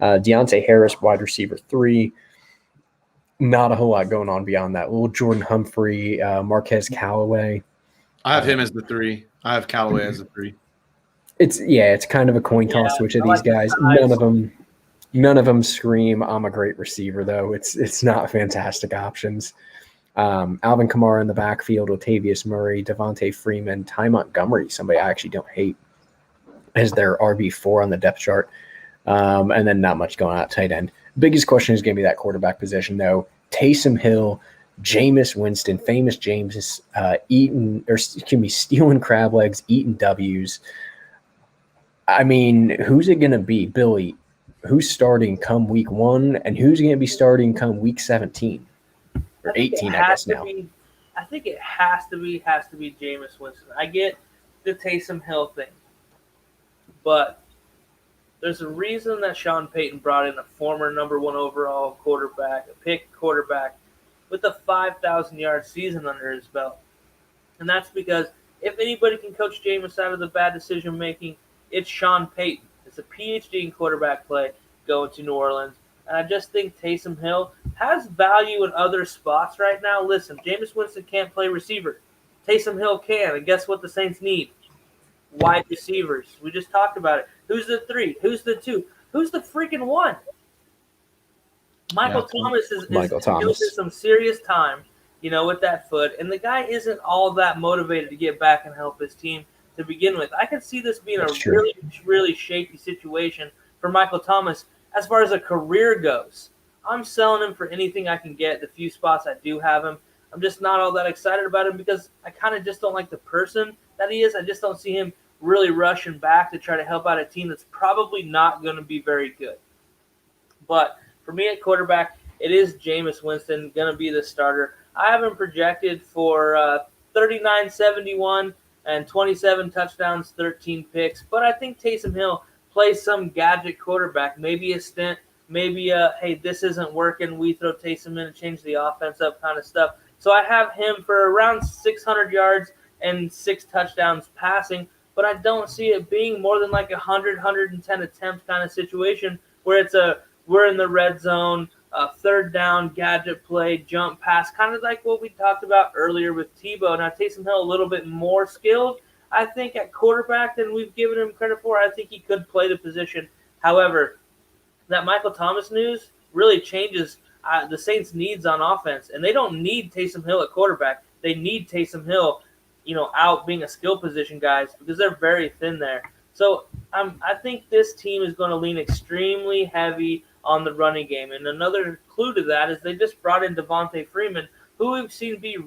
Deontay Harris, wide receiver 3. Not a whole lot going on beyond that. Little Jordan Humphrey, Marquez Callaway. I have him as the 3. I have Callaway as the 3. It's kind of a coin toss to which of these guys. None of them scream I'm a great receiver, though. It's not fantastic options. Alvin Kamara in the backfield, Latavius Murray, Devontae Freeman, Ty Montgomery, somebody I actually don't hate, as their RB4 on the depth chart. And then not much going on at tight end. Biggest question is going to be that quarterback position, though. Taysom Hill, Jameis Winston, famous Jameis, stealing crab legs, eating W's. I mean, who's it going to be, Billy? Who's starting come week 1, and who's going to be starting come week 17? Or 18, I guess now. I think it has to be Jameis Winston. I get the Taysom Hill thing, but there's a reason that Sean Payton brought in a former number 1 overall quarterback, a pick quarterback, with a 5,000-yard season under his belt. And that's because if anybody can coach Jameis out of the bad decision-making, it's Sean Payton. It's a PhD in quarterback play going to New Orleans. And I just think Taysom Hill has value in other spots right now. Listen, Jameis Winston can't play receiver. Taysom Hill can. And guess what the Saints need? Wide receivers. We just talked about it. Who's the 3? Who's the 2? Who's the freaking 1? Michael Thomas is dealing some serious time, with that foot. And the guy isn't all that motivated to get back and help his team to begin with. I could see this being really, really shaky situation for Michael Thomas as far as a career goes. I'm selling him for anything I can get. The few spots I do have him, I'm just not all that excited about him because I kind of just don't like the person that he is. I just don't see him really rushing back to try to help out a team that's probably not going to be very good. But for me at quarterback, it is Jameis Winston going to be the starter. I have him projected for 39-71 and 27 touchdowns, 13 picks. But I think Taysom Hill plays some gadget quarterback, maybe a stint, maybe hey, this isn't working, we throw Taysom in and change the offense up kind of stuff. So I have him for around 600 yards and 6 touchdowns passing, but I don't see it being more than like 100, 110 attempt kind of situation where we're in the red zone, third down, gadget play, jump pass, kind of like what we talked about earlier with Tebow. Now, Taysom Hill a little bit more skilled, I think, at quarterback than we've given him credit for. I think he could play the position. However, that Michael Thomas news really changes the Saints' needs on offense, and they don't need Taysom Hill at quarterback. They need Taysom Hill, out being a skill position guys because they're very thin there. So I think this team is going to lean extremely heavy on the running game. And another clue to that is they just brought in Devontae Freeman, who we've seen be,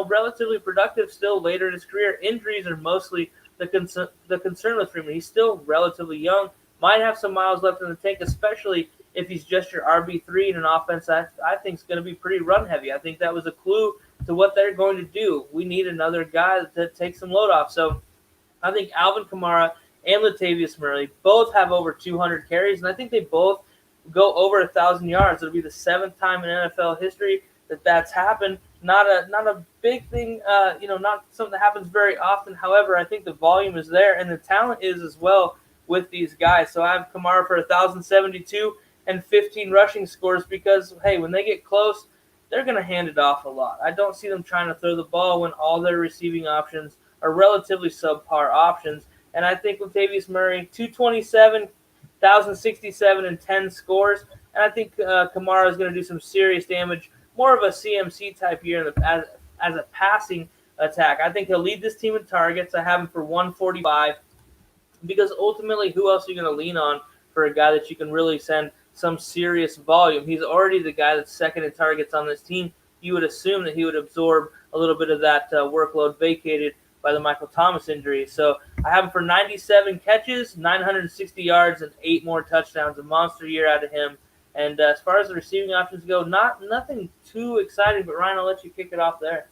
relatively productive still later in his career. Injuries are mostly the concern with Freeman. He's still relatively young, might have some miles left in the tank, especially if he's just your RB3 in an offense I think is going to be pretty run heavy. I think that was a clue to what they're going to do. We need another guy to take some load off. So I think Alvin Kamara and Latavius Murray both have over 200 carries, and I think they both go over 1,000 yards. It'll be the 7th time in NFL history that's happened. Not a big thing, not something that happens very often. However, I think the volume is there and the talent is as well with these guys. So I have Kamara for 1,072 and 15 rushing scores because, hey, when they get close, they're going to hand it off a lot. I don't see them trying to throw the ball when all their receiving options are relatively subpar options. And I think Latavius Murray, 227, 1,067, and 10 scores. And I think Kamara is going to do some serious damage, more of a CMC type year as a passing attack. I think he'll lead this team in targets. I have him for 145 because ultimately, who else are you going to lean on for a guy that you can really send some serious volume? He's already the guy that's second in targets on this team. You would assume that he would absorb a little bit of that workload vacated by the Michael Thomas injury. So I have him for 97 catches, 960 yards, and 8 more touchdowns. A monster year out of him. And as far as the receiving options go, nothing too exciting, but Ryan, I'll let you kick it off there.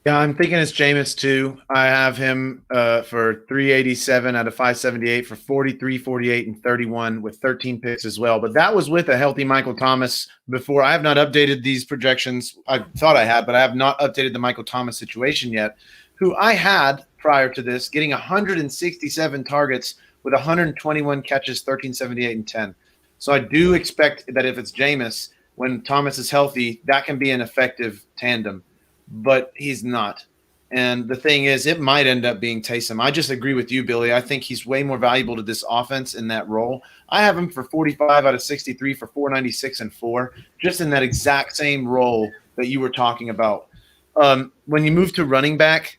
Yeah, I'm thinking it's Jameis too. I have him for 387 out of 578 for 43, 48, and 31 with 13 picks as well. But that was with a healthy Michael Thomas before. I have not updated these projections. I thought I had, but I have not updated the Michael Thomas situation yet, who I had prior to this getting 167 targets with 121 catches, 1378, and 10. So I do expect that if it's Jameis, when Thomas is healthy, that can be an effective tandem. But he's not. And the thing is, it might end up being Taysom. I just agree with you, Billy. I think he's way more valuable to this offense in that role. I have him for 45 out of 63 for 496 and 4, just in that exact same role that you were talking about. When you move to running back,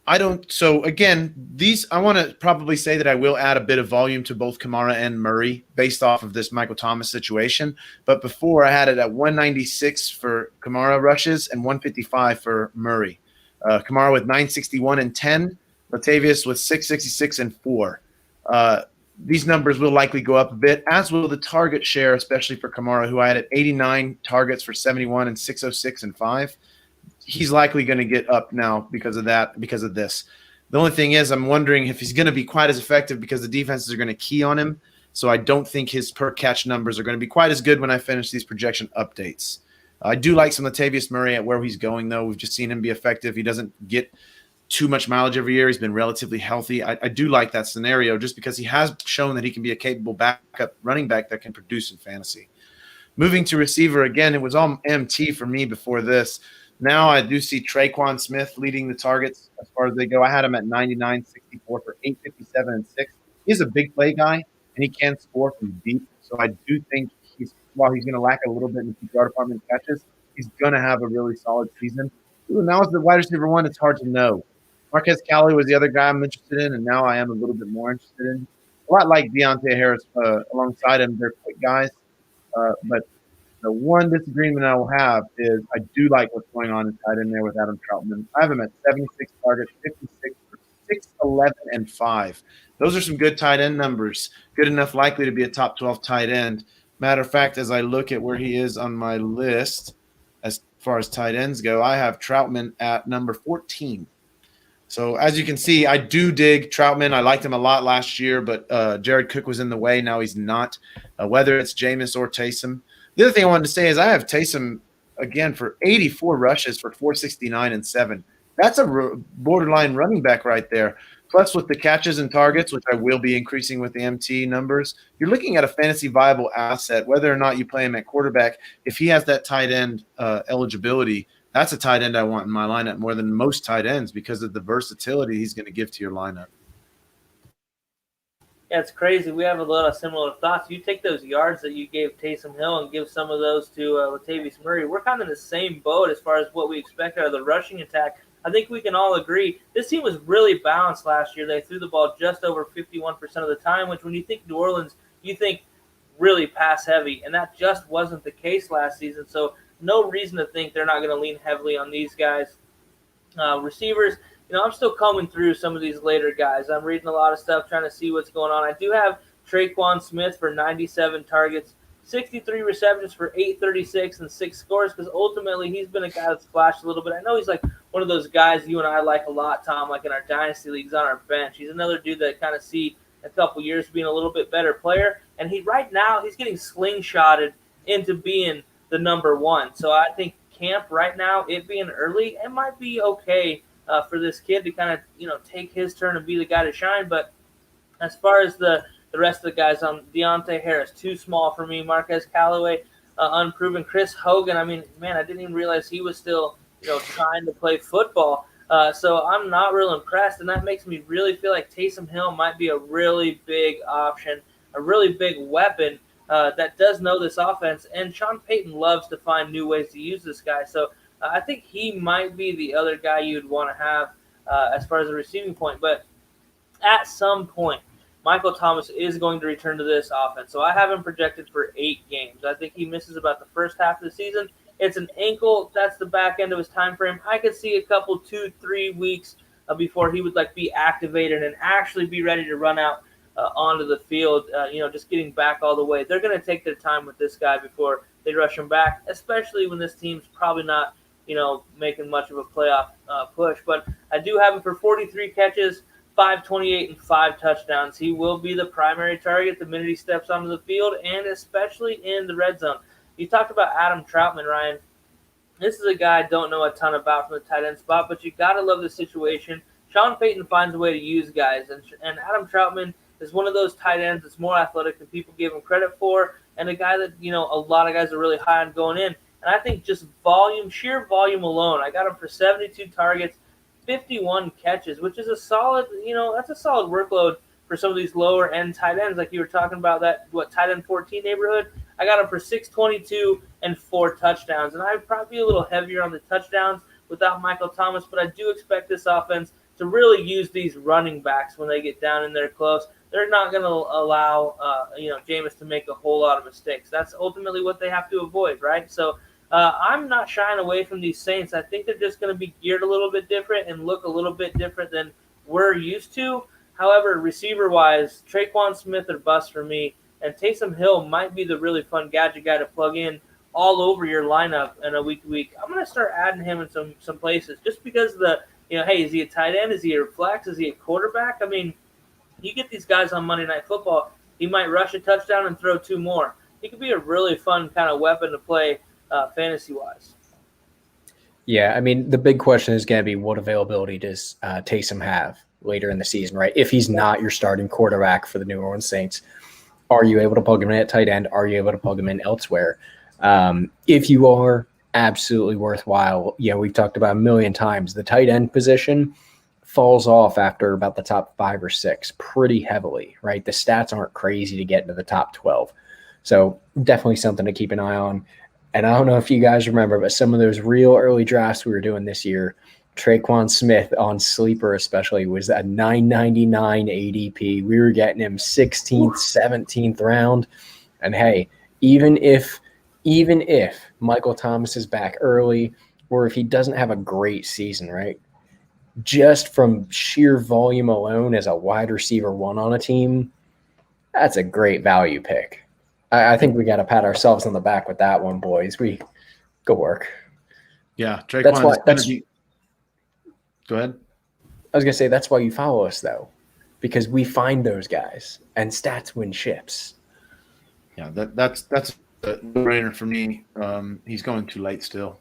I don't – so, again, I want to probably say that I will add a bit of volume to both Kamara and Murray based off of this Michael Thomas situation. But before, I had it at 196 for Kamara rushes and 155 for Murray. Kamara with 961 and 10, Latavius with 666 and 4. These numbers will likely go up a bit, as will the target share, especially for Kamara, who I had at 89 targets for 71 and 606 and 5. He's likely going to get up now because of this. The only thing is, I'm wondering if he's going to be quite as effective because the defenses are going to key on him. So I don't think his per catch numbers are going to be quite as good when I finish these projection updates. I do like some Latavius Murray at where he's going, though. We've just seen him be effective. He doesn't get too much mileage every year. He's been relatively healthy. I do like that scenario just because he has shown that he can be a capable backup running back that can produce in fantasy. Moving to receiver, again, it was all MT for me before this. Now I do see Traquan Smith leading the targets as far as they go. I had him at 99, 64 for 857 and 6. He's a big play guy, and he can score from deep. So I do think while he's going to lack a little bit in the guard department catches, he's going to have a really solid season. Ooh, now as the wide receiver one, it's hard to know. Marquez Callaway was the other guy I'm interested in, and now I am a little bit more interested in. A lot like Deontay Harris alongside him. They're quick guys, but the one disagreement I will have is I do like what's going on inside in there with Adam Troutman. I have him at 76 targets, 56 for 611 and 5. Those are some good tight end numbers, good enough likely to be a top 12 tight end. Matter of fact, as I look at where he is on my list as far as tight ends go, I have Troutman at number 14. So as you can see, I do dig Troutman. I liked him a lot last year, but Jared Cook was in the way. Now he's not, whether it's Jameis or Taysom. The other thing I wanted to say is I have Taysom, again, for 84 rushes for 469 and 7. That's a borderline running back right there. Plus with the catches and targets, which I will be increasing with the MT numbers, you're looking at a fantasy viable asset, whether or not you play him at quarterback. If he has that tight end eligibility, that's a tight end I want in my lineup more than most tight ends because of the versatility he's going to give to your lineup. Yeah, it's crazy. We have a lot of similar thoughts. You take those yards that you gave Taysom Hill and give some of those to Latavius Murray. We're kind of in the same boat as far as what we expect out of the rushing attack. I think we can all agree this team was really balanced last year. They threw the ball just over 51% of the time, which when you think New Orleans, you think really pass heavy, and that just wasn't the case last season. So no reason to think they're not going to lean heavily on these guys. Receivers, I'm still combing through some of these later guys. I'm reading a lot of stuff, trying to see what's going on. I do have Traquan Smith for 97 targets, 63 receptions for 836 and 6 scores because ultimately he's been a guy that's flashed a little bit. I know he's like one of those guys you and I like a lot, Tom, like in our dynasty leagues on our bench. He's another dude that kind of see a couple years being a little bit better player. And right now he's getting slingshotted into being the number one. So I think camp right now, it being early, it might be okay for this kid to kind of, take his turn and be the guy to shine. But as far as the the rest of the guys on Deontay Harris, too small for me. Marquez Callaway, unproven. Chris Hogan, I mean, man, I didn't even realize he was still, trying to play football. So I'm not real impressed, and that makes me really feel like Taysom Hill might be a really big option, a really big weapon that does know this offense. And Sean Payton loves to find new ways to use this guy. So I think he might be the other guy you'd want to have as far as a receiving point. But at some point, Michael Thomas is going to return to this offense. So I have him projected for 8 games. I think he misses about the first half of the season. It's an ankle. That's the back end of his time frame. I could see a couple, 2-3 weeks before he would be activated and actually be ready to run out onto the field, just getting back all the way. They're going to take their time with this guy before they rush him back, especially when this team's probably not, making much of a playoff push. But I do have him for 43 catches, 528, and 5 touchdowns. He will be the primary target the minute he steps onto the field, and especially in the red zone. You talked about Adam Troutman, Ryan. This is a guy I don't know a ton about from the tight end spot, but you got to love the situation. Sean Payton finds a way to use guys, and Adam Troutman is one of those tight ends that's more athletic than people give him credit for, and a guy that, a lot of guys are really high on going in. And I think just sheer volume alone, I got him for 72 targets, 51 catches, which is a solid, that's a solid workload for some of these lower end tight ends, like you were talking about tight end 14 neighborhood. I got him for 622 and 4 touchdowns. And I'd probably be a little heavier on the touchdowns without Michael Thomas, but I do expect this offense to really use these running backs when they get down in there close. They're not going to allow, Jameis to make a whole lot of mistakes. That's ultimately what they have to avoid, right? So I'm not shying away from these Saints. I think they're just going to be geared a little bit different and look a little bit different than we're used to. However, receiver-wise, Traquan Smith or bust for me, and Taysom Hill might be the really fun gadget guy to plug in all over your lineup in a week to week. I'm going to start adding him in some places just because hey, is he a tight end? Is he a flex? Is he a quarterback? I mean, you get these guys on Monday Night Football, he might rush a touchdown and throw 2 more. He could be a really fun kind of weapon to play fantasy-wise. Yeah, I mean, the big question is going to be what availability does Taysom have later in the season, right? If he's not your starting quarterback for the New Orleans Saints, are you able to plug him in at tight end? Are you able to plug him in elsewhere? If you are, absolutely worthwhile. Yeah, we've talked about a million times. The tight end position falls off after about the top 5 or 6 pretty heavily, right? The stats aren't crazy to get into the top 12. So definitely something to keep an eye on. And I don't know if you guys remember, but some of those real early drafts we were doing this year, Traquan Smith on Sleeper especially was a 999 ADP. We were getting him 16th, 17th round. And hey, even if Michael Thomas is back early or if he doesn't have a great season, right? Just from sheer volume alone as a wide receiver 1 on a team, that's a great value pick. I think we got to pat ourselves on the back with that one, boys. We go work. Yeah, Traquan. Go ahead. I was going to say that's why you follow us, though, because we find those guys, and stats win ships. Yeah, that's a no-brainer for me. He's going too late still.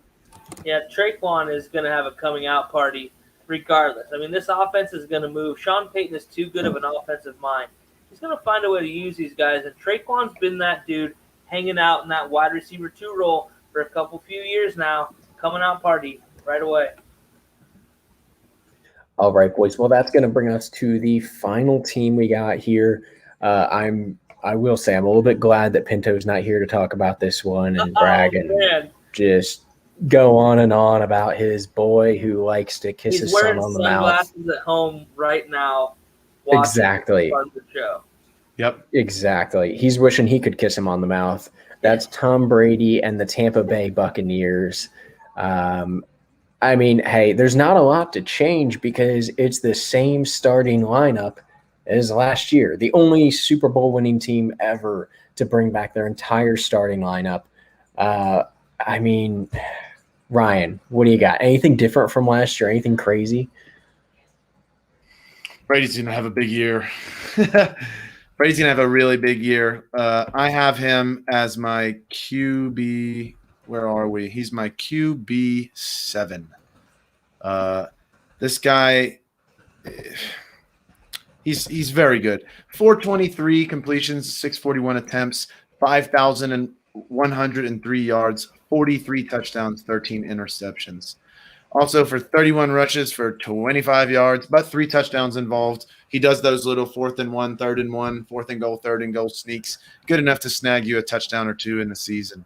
Yeah, Traquan is going to have a coming out party regardless. I mean, this offense is going to move. Sean Payton is too good of an offensive mind. He's going to find a way to use these guys, and Traquan's been that dude hanging out in that wide receiver 2 role for a few years now. Coming out party right away. All right, boys. Well, that's going to bring us to the final team we got here. I will say I'm a little bit glad that Pinto's not here to talk about this one and brag and just go on and on about his boy who likes to kiss his son on the mouth. He's wearing sunglasses at home right now. Exactly. Part of the show. Yep. Exactly. He's wishing he could kiss him on the mouth. That's Tom Brady and the Tampa Bay Buccaneers. I mean, hey, there's not a lot to change because it's the same starting lineup as last year. The only Super Bowl winning team ever to bring back their entire starting lineup. I mean, Ryan, what do you got? Anything different from last year? Anything crazy? Brady's going to have a big year. Brady's going to have a really big year. I have him as my QB. Where are we? He's my QB 7. This guy, He's very good. 423 completions, 641 attempts, 5,103 yards, 43 touchdowns, 13 interceptions. Also for 31 rushes for 25 yards, but 3 touchdowns involved. He does those little 4th and 1, 3rd and 1, 4th and goal, 3rd and goal sneaks. Good enough to snag you a touchdown or 2 in the season.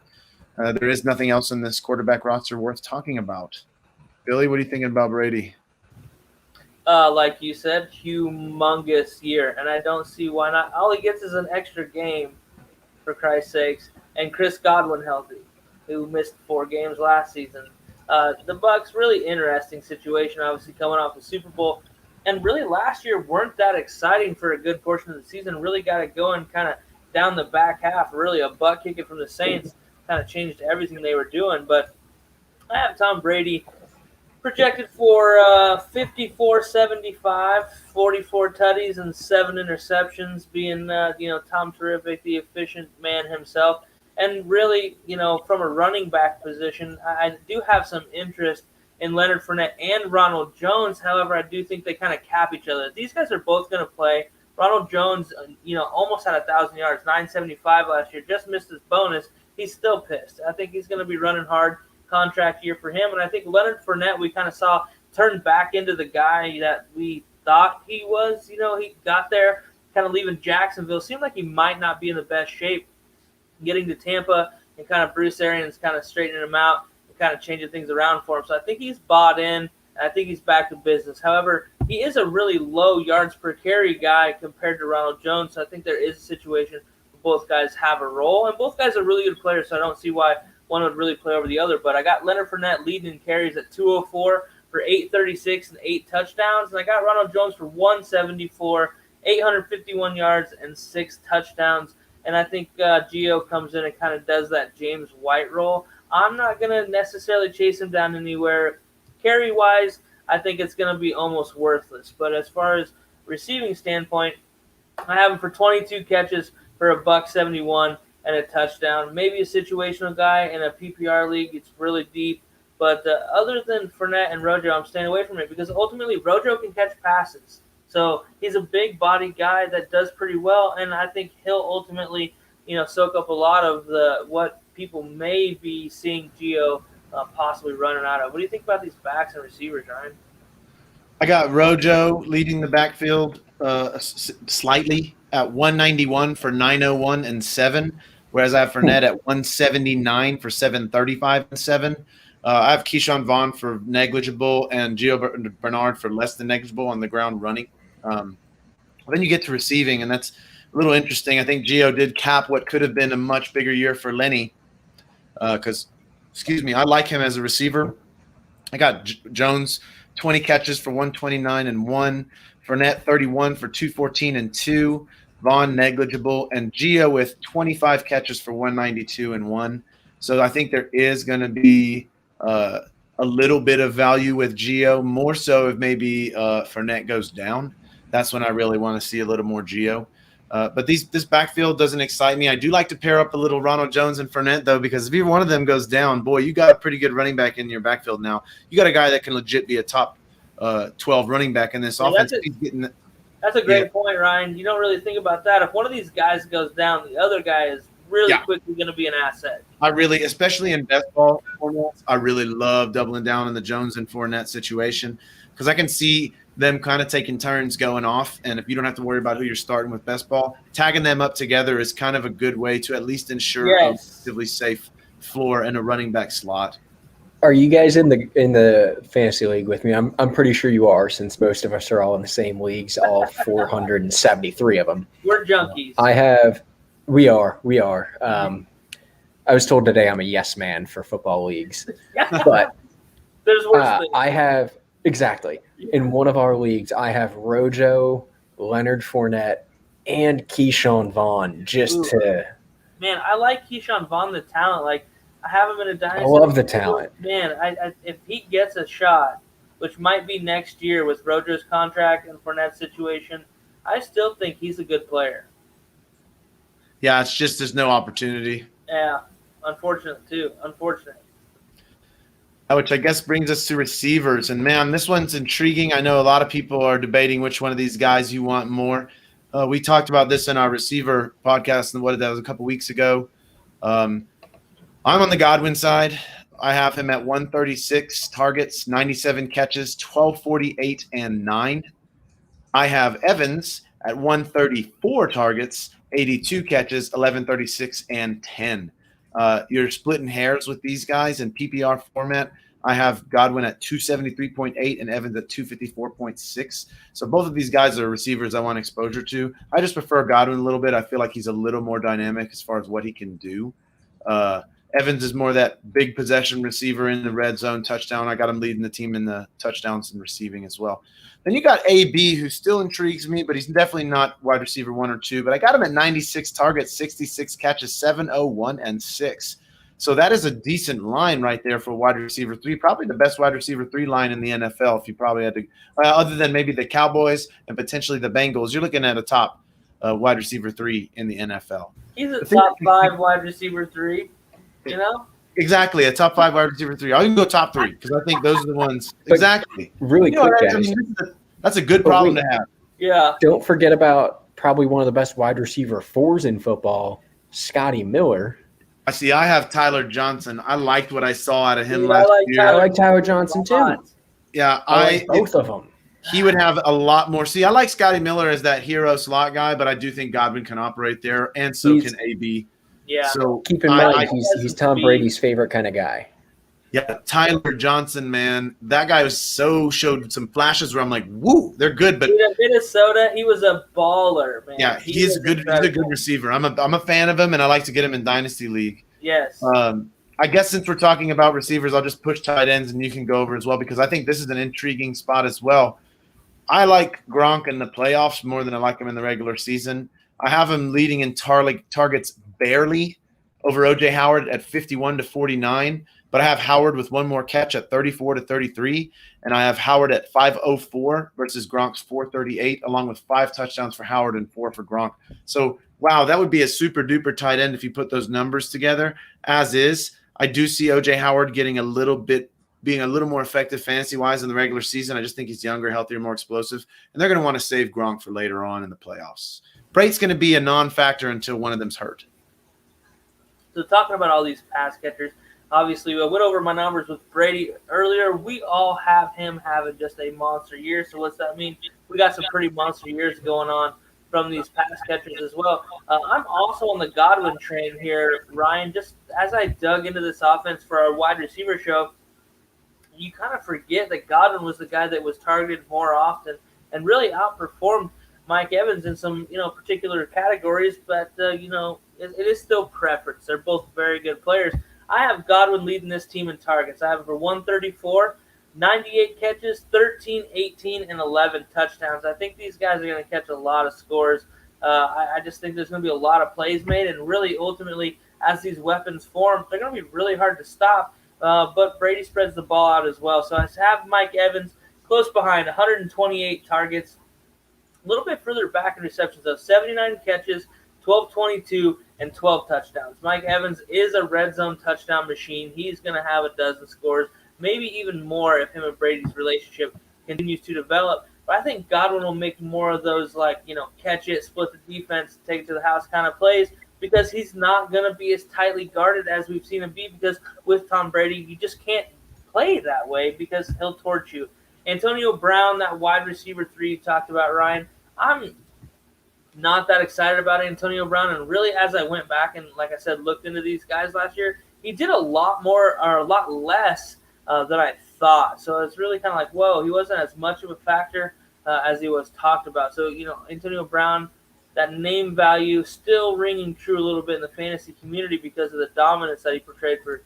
There is nothing else in this quarterback roster worth talking about. Billy, what are you thinking about Brady? Like you said, humongous year, and I don't see why not. All he gets is an extra game, for Christ's sakes, and Chris Godwin healthy, who missed 4 games last season. The Bucs, really interesting situation, obviously coming off the Super Bowl, and really last year weren't that exciting for a good portion of the season. Really got it going kind of down the back half. Really a butt kicking from the Saints kind of changed everything they were doing. But I have Tom Brady projected for 54-75, 44 tutties and 7 interceptions, being Tom Terrific, the efficient man himself. And really, from a running back position, I do have some interest in Leonard Fournette and Ronald Jones. However, I do think they kind of cap each other. These guys are both going to play. Ronald Jones, almost had 1,000 yards, 975 last year, just missed his bonus. He's still pissed. I think he's going to be running hard. Contract year for him, and I think Leonard Fournette we kind of saw turn back into the guy that we thought he was. He got there, kind of leaving Jacksonville. Seemed like he might not be in the best shape. Getting to Tampa and kind of Bruce Arians kind of straightening him out and kind of changing things around for him. So I think he's bought in, and I think he's back to business. However, he is a really low yards per carry guy compared to Ronald Jones. So I think there is a situation where both guys have a role, and both guys are really good players. So I don't see why one would really play over the other. But I got Leonard Fournette leading in carries at 204 for 836 and 8 touchdowns. And I got Ronald Jones for 174, 851 yards and 6 touchdowns. And I think Gio comes in and kind of does that James White role. I'm not going to necessarily chase him down anywhere. Carry-wise, I think it's going to be almost worthless. But as far as receiving standpoint, I have him for 22 catches for $171. And a touchdown. Maybe a situational guy in a PPR league. It's really deep. But other than Fournette and Rojo, I'm staying away from it because ultimately Rojo can catch passes. So he's a big body guy that does pretty well, and I think he'll ultimately, soak up a lot of what people may be seeing Gio possibly running out of. What do you think about these backs and receivers, Ryan? I got Rojo leading the backfield slightly at 191 for 901 and 7, whereas I have Fournette at 179 for 735 and 7. I have Keyshawn Vaughn for negligible and Gio Bernard for less than negligible on the ground running. Then you get to receiving, and that's a little interesting. I think Gio did cap what could have been a much bigger year for Lenny because, I like him as a receiver. I got Jones, 20 catches for 129 and 1. Fournette, 31 for 214 and 2. Vaughn, negligible. And Gio with 25 catches for 192 and 1. So I think there is going to be a little bit of value with Gio, more so if maybe Fournette goes down. That's when I really want to see a little more Gio. But this backfield doesn't excite me. I do like to pair up a little Ronald Jones and Fournette, though, because if either one of them goes down, boy, you got a pretty good running back in your backfield now. You got a guy that can legit be a top 12 running back in this offense. That's a great point, Ryan. You don't really think about that. If one of these guys goes down, the other guy is really quickly going to be an asset. Especially in best ball formats, I really love doubling down on the Jones and Fournette situation because I can see them kind of taking turns going off. And if you don't have to worry about who you're starting with best ball, tagging them up together is kind of a good way to at least ensure a relatively safe floor in a running back slot. Are you guys in the fantasy league with me? I'm pretty sure you are, since most of us are all in the same leagues, all 473 of them. We're junkies. We are. I was told today I'm a yes man for football leagues, but there's worse things. I have in one of our leagues. I have Rojo, Leonard Fournette, and Keyshawn Vaughn. Man, I like Keyshawn Vaughn, the talent. Like, I have him in a dynasty. I love the talent. Man, if he gets a shot, which might be next year with Rojo's contract and Fournette's situation, I still think he's a good player. Yeah, it's just there's no opportunity. Yeah, unfortunate too. Unfortunate. Which I guess brings us to receivers. And man, this one's intriguing. I know a lot of people are debating which one of these guys you want more. We talked about this in our receiver podcast, and that was a couple weeks ago. I'm on the Godwin side. I have him at 136 targets, 97 catches, 1248 and 9. I have Evans at 134 targets, 82 catches, 1136 and 10. You're splitting hairs with these guys in PPR format. I have Godwin at 273.8 and Evans at 254.6. So both of these guys are receivers I want exposure to. I just prefer Godwin a little bit. I feel like he's a little more dynamic as far as what he can do. Evans is more that big possession receiver in the red zone touchdown. I got him leading the team in the touchdowns and receiving as well. Then you got AB, who still intrigues me, but he's definitely not wide receiver 1 or 2. But I got him at 96 targets, 66 catches, 701 and 6. So that is a decent line right there for wide receiver 3. Probably the best wide receiver 3 line in the NFL. If you probably had to, other than maybe the Cowboys and potentially the Bengals, you're looking at a top wide receiver 3 in the NFL. He's a top 5 wide receiver 3. You know? Exactly, a top 5 wide receiver 3. I'll even go top 3 because I think those are the ones. Exactly. Really quick, guys. That's a good problem to have. Yeah. Don't forget about probably one of the best wide receiver 4s in football, Scotty Miller. I have Tyler Johnson. I liked what I saw out of him last year. I like Tyler Johnson too. Yeah, I like both of them. He would have a lot more. See, I like Scotty Miller as that hero slot guy, but I do think Godwin can operate there, and so can AB. Yeah. So keep in mind, he's Tom Brady's favorite kind of guy. Yeah, Tyler Johnson, man, that guy showed some flashes where I'm like, woo, they're good. But in Minnesota, he was a baller, man. Yeah, he's a good receiver. I'm a fan of him, and I like to get him in Dynasty League. Yes. I guess since we're talking about receivers, I'll just push tight ends, and you can go over as well because I think this is an intriguing spot as well. I like Gronk in the playoffs more than I like him in the regular season. I have him leading in targets barely over O.J. Howard at 51-49, but I have Howard with one more catch at 34-33, and I have Howard at 504 versus Gronk's 438, along with 5 touchdowns for Howard and 4 for Gronk. So, wow, that would be a super-duper tight end if you put those numbers together. As is, I do see O.J. Howard being a little more effective fantasy-wise in the regular season. I just think he's younger, healthier, more explosive, and they're going to want to save Gronk for later on in the playoffs. Brate's going to be a non-factor until one of them's hurt. So talking about all these pass catchers, obviously I went over my numbers with Brady earlier. We all have him having just a monster year. So what's that mean? We got some pretty monster years going on from these pass catchers as well. I'm also on the Godwin train here, Ryan. Just as I dug into this offense for our wide receiver show, you kind of forget that Godwin was the guy that was targeted more often and really outperformed Mike Evans in some, particular categories. But, it is still preference. They're both very good players. I have Godwin leading this team in targets. I have him for 134, 98 catches, 13, 18, and 11 touchdowns. I think these guys are going to catch a lot of scores. I just think there's going to be a lot of plays made, and really, ultimately, as these weapons form, they're going to be really hard to stop. But Brady spreads the ball out as well. So I have Mike Evans close behind, 128 targets. A little bit further back in receptions, though, 79 catches, 12-22, and 12 touchdowns. Mike Evans is a red zone touchdown machine. He's going to have a dozen scores, maybe even more if him and Brady's relationship continues to develop. But I think Godwin will make more of those, catch it, split the defense, take it to the house kind of plays, because he's not going to be as tightly guarded as we've seen him be, because with Tom Brady, you just can't play that way because he'll torch you. Antonio Brown, that wide receiver 3 you talked about, Ryan, I'm not that excited about Antonio Brown. And really, as I went back and, like I said, looked into these guys last year, he did a lot less than I thought. So it's really kind of like, whoa, he wasn't as much of a factor as he was talked about. So, Antonio Brown, that name value still ringing true a little bit in the fantasy community because of the dominance that he portrayed for,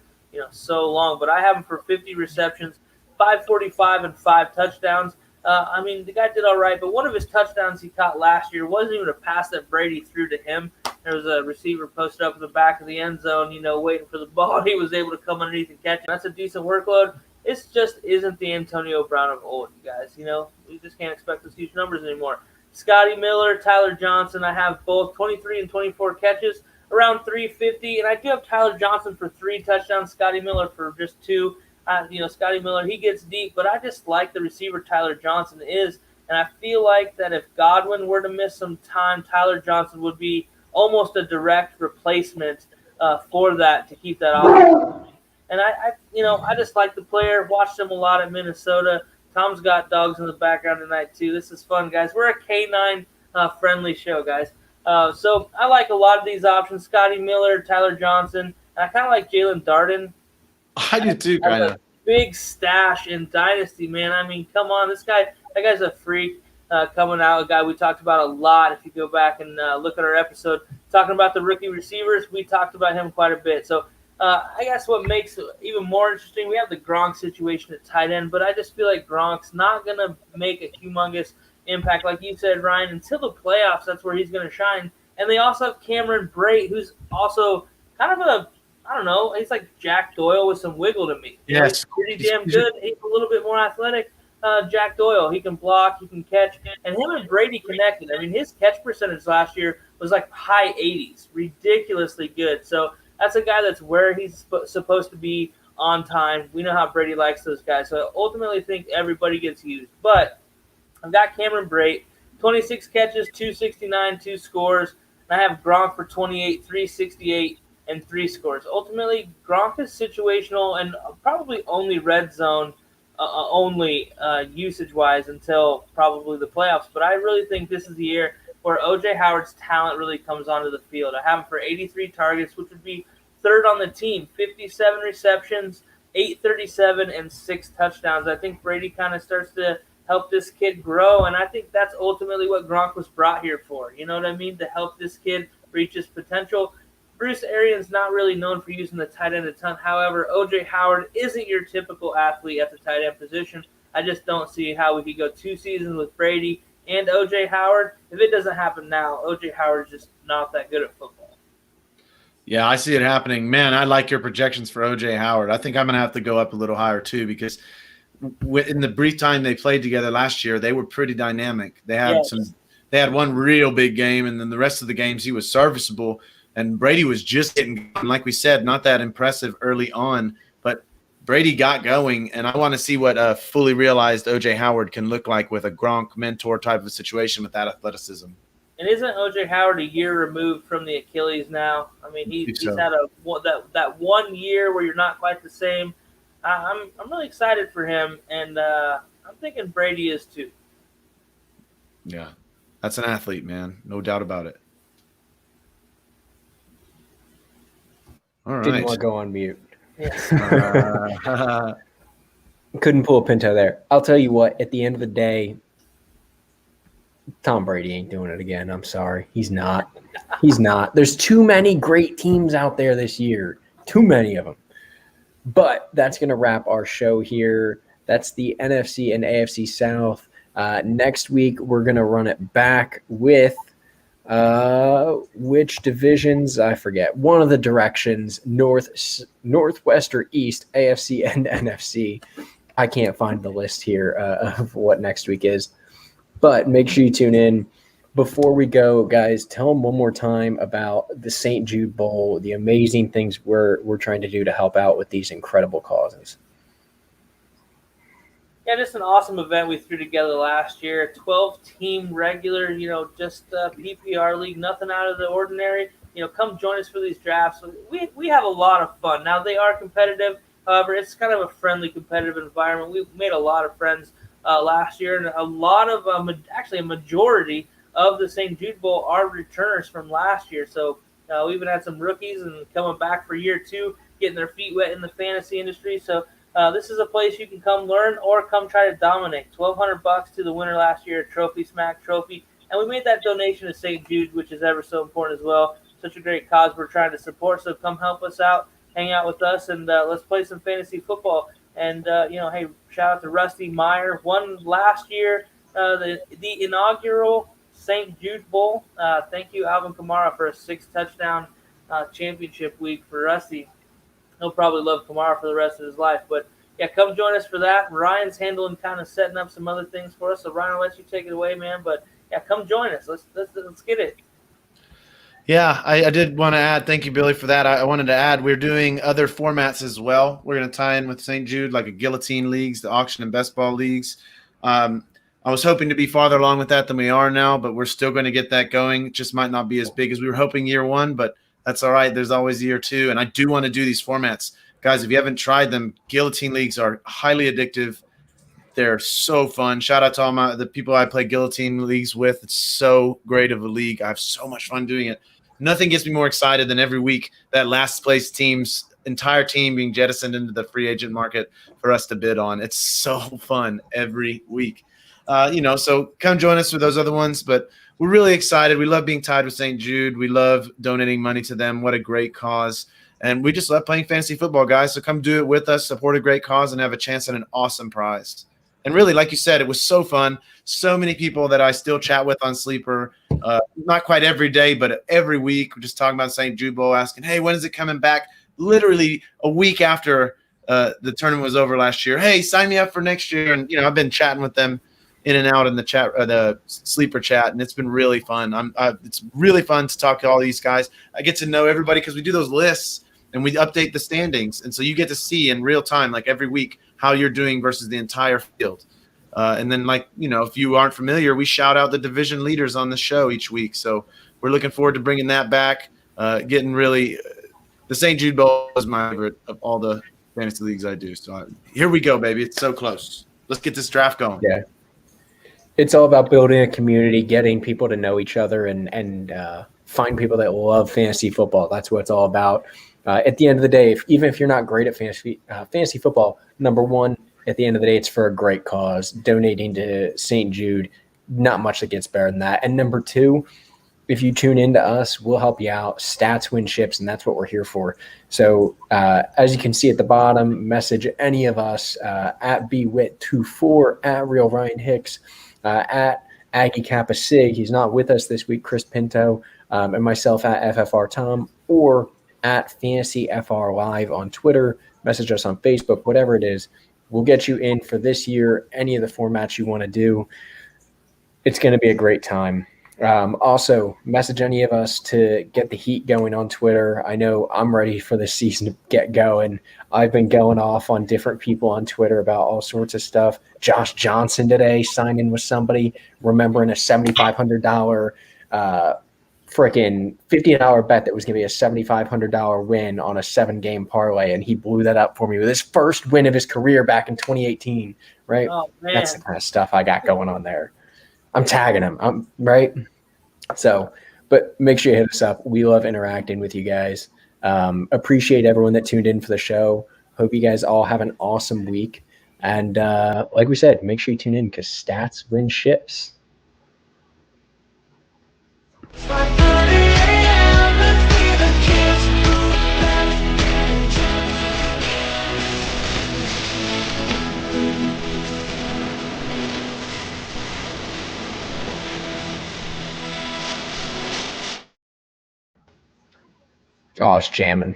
so long. But I have him for 50 receptions, 545, and 5 touchdowns. The guy did all right, but one of his touchdowns he caught last year wasn't even a pass that Brady threw to him. There was a receiver posted up in the back of the end zone, waiting for the ball. He was able to come underneath and catch it. That's a decent workload. It just isn't the Antonio Brown of old, you guys. We just can't expect those huge numbers anymore. Scotty Miller, Tyler Johnson, I have both 23 and 24 catches, around 350, and I do have Tyler Johnson for 3 touchdowns, Scotty Miller for just 2. Scotty Miller, he gets deep, but I just like the receiver Tyler Johnson is. And I feel like that if Godwin were to miss some time, Tyler Johnson would be almost a direct replacement for that to keep that offense. And I just like the player. Watched him a lot at Minnesota. Tom's got dogs in the background tonight too. This is fun, guys. We're a canine friendly show, guys. So I like a lot of these options: Scotty Miller, Tyler Johnson. And I kind of like Jalen Darden. I do too, kind of. Big stash in Dynasty, man. I mean, come on, that guy's a freak coming out. A guy we talked about a lot. If you go back and look at our episode talking about the rookie receivers, we talked about him quite a bit. So I guess what makes it even more interesting, we have the Gronk situation at tight end, but I just feel like Gronk's not going to make a humongous impact, like you said, Ryan, until the playoffs. That's where he's going to shine. And they also have Cameron Brate, who's also kind of I don't know, he's like Jack Doyle with some wiggle to me. Yes. He's pretty damn good. He's a little bit more athletic. Jack Doyle, he can block, he can catch, and him and Brady connected. I mean, his catch percentage last year was like high 80s, ridiculously good. So that's a guy that's where he's supposed to be on time. We know how Brady likes those guys. So I ultimately think everybody gets used. But I've got Cameron Brate, 26 catches, 269, 2 scores. And I have Gronk for 28, 368. And 3 scores. Ultimately, Gronk is situational and probably only red zone usage-wise until probably the playoffs. But I really think this is the year where O.J. Howard's talent really comes onto the field. I have him for 83 targets, which would be third on the team, 57 receptions, 837, and 6 touchdowns. I think Brady kind of starts to help this kid grow, and I think that's ultimately what Gronk was brought here for. You know what I mean? To help this kid reach his potential. Bruce Arians not really known for using the tight end a ton. However, O.J. Howard isn't your typical athlete at the tight end position. I just don't see how we could go 2 seasons with Brady and O.J. Howard. If it doesn't happen now, O.J. Howard's just not that good at football. Yeah, I see it happening. Man, I like your projections for O.J. Howard. I think I'm going to have to go up a little higher too, because in the brief time they played together last year, they were pretty dynamic. They had one real big game, and then the rest of the games he was serviceable. And Brady was just getting, like we said, not that impressive early on, but Brady got going, and I want to see what a fully realized O.J. Howard can look like with a Gronk mentor type of situation with that athleticism. And isn't O.J. Howard a year removed from the Achilles now? I mean, he's had that 1 year where you're not quite the same. I'm really excited for him, and I'm thinking Brady is too. Yeah, that's an athlete, man. No doubt about it. All right. Didn't want to go on mute. Yes. Couldn't pull a Pinto there. I'll tell you what, at the end of the day, Tom Brady ain't doing it again. I'm sorry. He's not. He's not. There's too many great teams out there this year. Too many of them. But that's going to wrap our show here. That's the NFC and AFC South. Next week, we're going to run it back with which divisions? I forget. One of the directions, northwest or east, AFC and NFC. I can't find the list here of what next week is. But make sure you tune in. Before we go, guys, tell them one more time about the St. Jude Bowl, the amazing things we're trying to do to help out with these incredible causes. Yeah, just an awesome event we threw together last year. 12-team regular, just PPR league, nothing out of the ordinary. Come join us for these drafts. We have a lot of fun. Now, they are competitive. However, it's kind of a friendly, competitive environment. We made a lot of friends last year, and a lot of, actually a majority of the St. Jude Bowl are returners from last year. So we even had some rookies and coming back for year 2, getting their feet wet in the fantasy industry. So this is a place you can come learn or come try to dominate. $1,200 to the winner last year, a Trophy Smack trophy. And we made that donation to St. Jude, which is ever so important as well. Such a great cause we're trying to support. So come help us out, hang out with us, and let's play some fantasy football. And, hey, shout out to Rusty Meyer. Won last year the inaugural St. Jude Bowl. Thank you, Alvin Kamara, for a 6-touchdown championship week for Rusty. He'll probably love Kamara for the rest of his life. But, yeah, come join us for that. Ryan's handling kind of setting up some other things for us. So, Ryan, I'll let you take it away, man. But, yeah, come join us. Let's get it. Yeah, I did want to add. Thank you, Billy, for that. I wanted to add we're doing other formats as well. We're going to tie in with St. Jude, like a guillotine leagues, the auction and best ball leagues. Um, I was hoping to be farther along with that than we are now, but we're still going to get that going. It just might not be as big as we were hoping year one, but that's all right. There's always year two, and I do want to do these formats, guys. If you haven't tried them, guillotine leagues are highly addictive. They're so fun. Shout out to all the people I play guillotine leagues with. It's so great of a league. I have so much fun doing it. Nothing gets me more excited than every week that last place team's entire team being jettisoned into the free agent market for us to bid on. It's so fun every week. So come join us for those other ones. But we're really excited. We love being tied with St. Jude. We love donating money to them. What a great cause. And we just love playing fantasy football, guys. So come do it with us, support a great cause, and have a chance at an awesome prize. And really, like you said, it was so fun. So many people that I still chat with on Sleeper, not quite every day, but every week. We're just talking about St. Jude Bowl, asking, hey, when is it coming back? Literally a week after the tournament was over last year. Hey, sign me up for next year. And, I've been chatting with them in and out in the chat, the Sleeper chat, and it's been really fun. It's really fun to talk to all these guys. I get to know everybody because we do those lists and we update the standings. And so you get to see in real time, like every week, how you're doing versus the entire field. And then, if you aren't familiar, we shout out the division leaders on the show each week. So we're looking forward to bringing that back. The St. Jude Bowl is my favorite of all the fantasy leagues I do. So here we go, baby. It's so close. Let's get this draft going. Yeah. It's all about building a community, getting people to know each other, and find people that love fantasy football. That's what it's all about. At the end of the day, even if you're not great at fantasy football, number one, at the end of the day, it's for a great cause. Donating to St. Jude, not much that gets better than that. And number two, if you tune into us, we'll help you out. Stats win ships, and that's what we're here for. So as you can see at the bottom, message any of us at bwit24, at Real Ryan Hicks, at Aggie Kappa Sig. He's not with us this week, Chris Pinto, and myself at FFR Tom, or at Fantasy FR Live on Twitter. Message us on Facebook, whatever it is. We'll get you in for this year, any of the formats you want to do. It's going to be a great time. Also, message any of us to get the heat going on Twitter. I know I'm ready for this season to get going. I've been going off on different people on Twitter about all sorts of stuff. Josh Johnson today signed in with somebody, remembering a $7,500 freaking $50 bet that was going to be a $7,500 win on a 7-game parlay, and he blew that up for me with his first win of his career back in 2018, right? Oh, man. That's the kind of stuff I got going on there. I'm tagging him, right? So, but make sure you hit us up. We love interacting with you guys. Appreciate everyone that tuned in for the show. Hope you guys all have an awesome week. And like we said, make sure you tune in because stats win ships. Oh, it's jamming.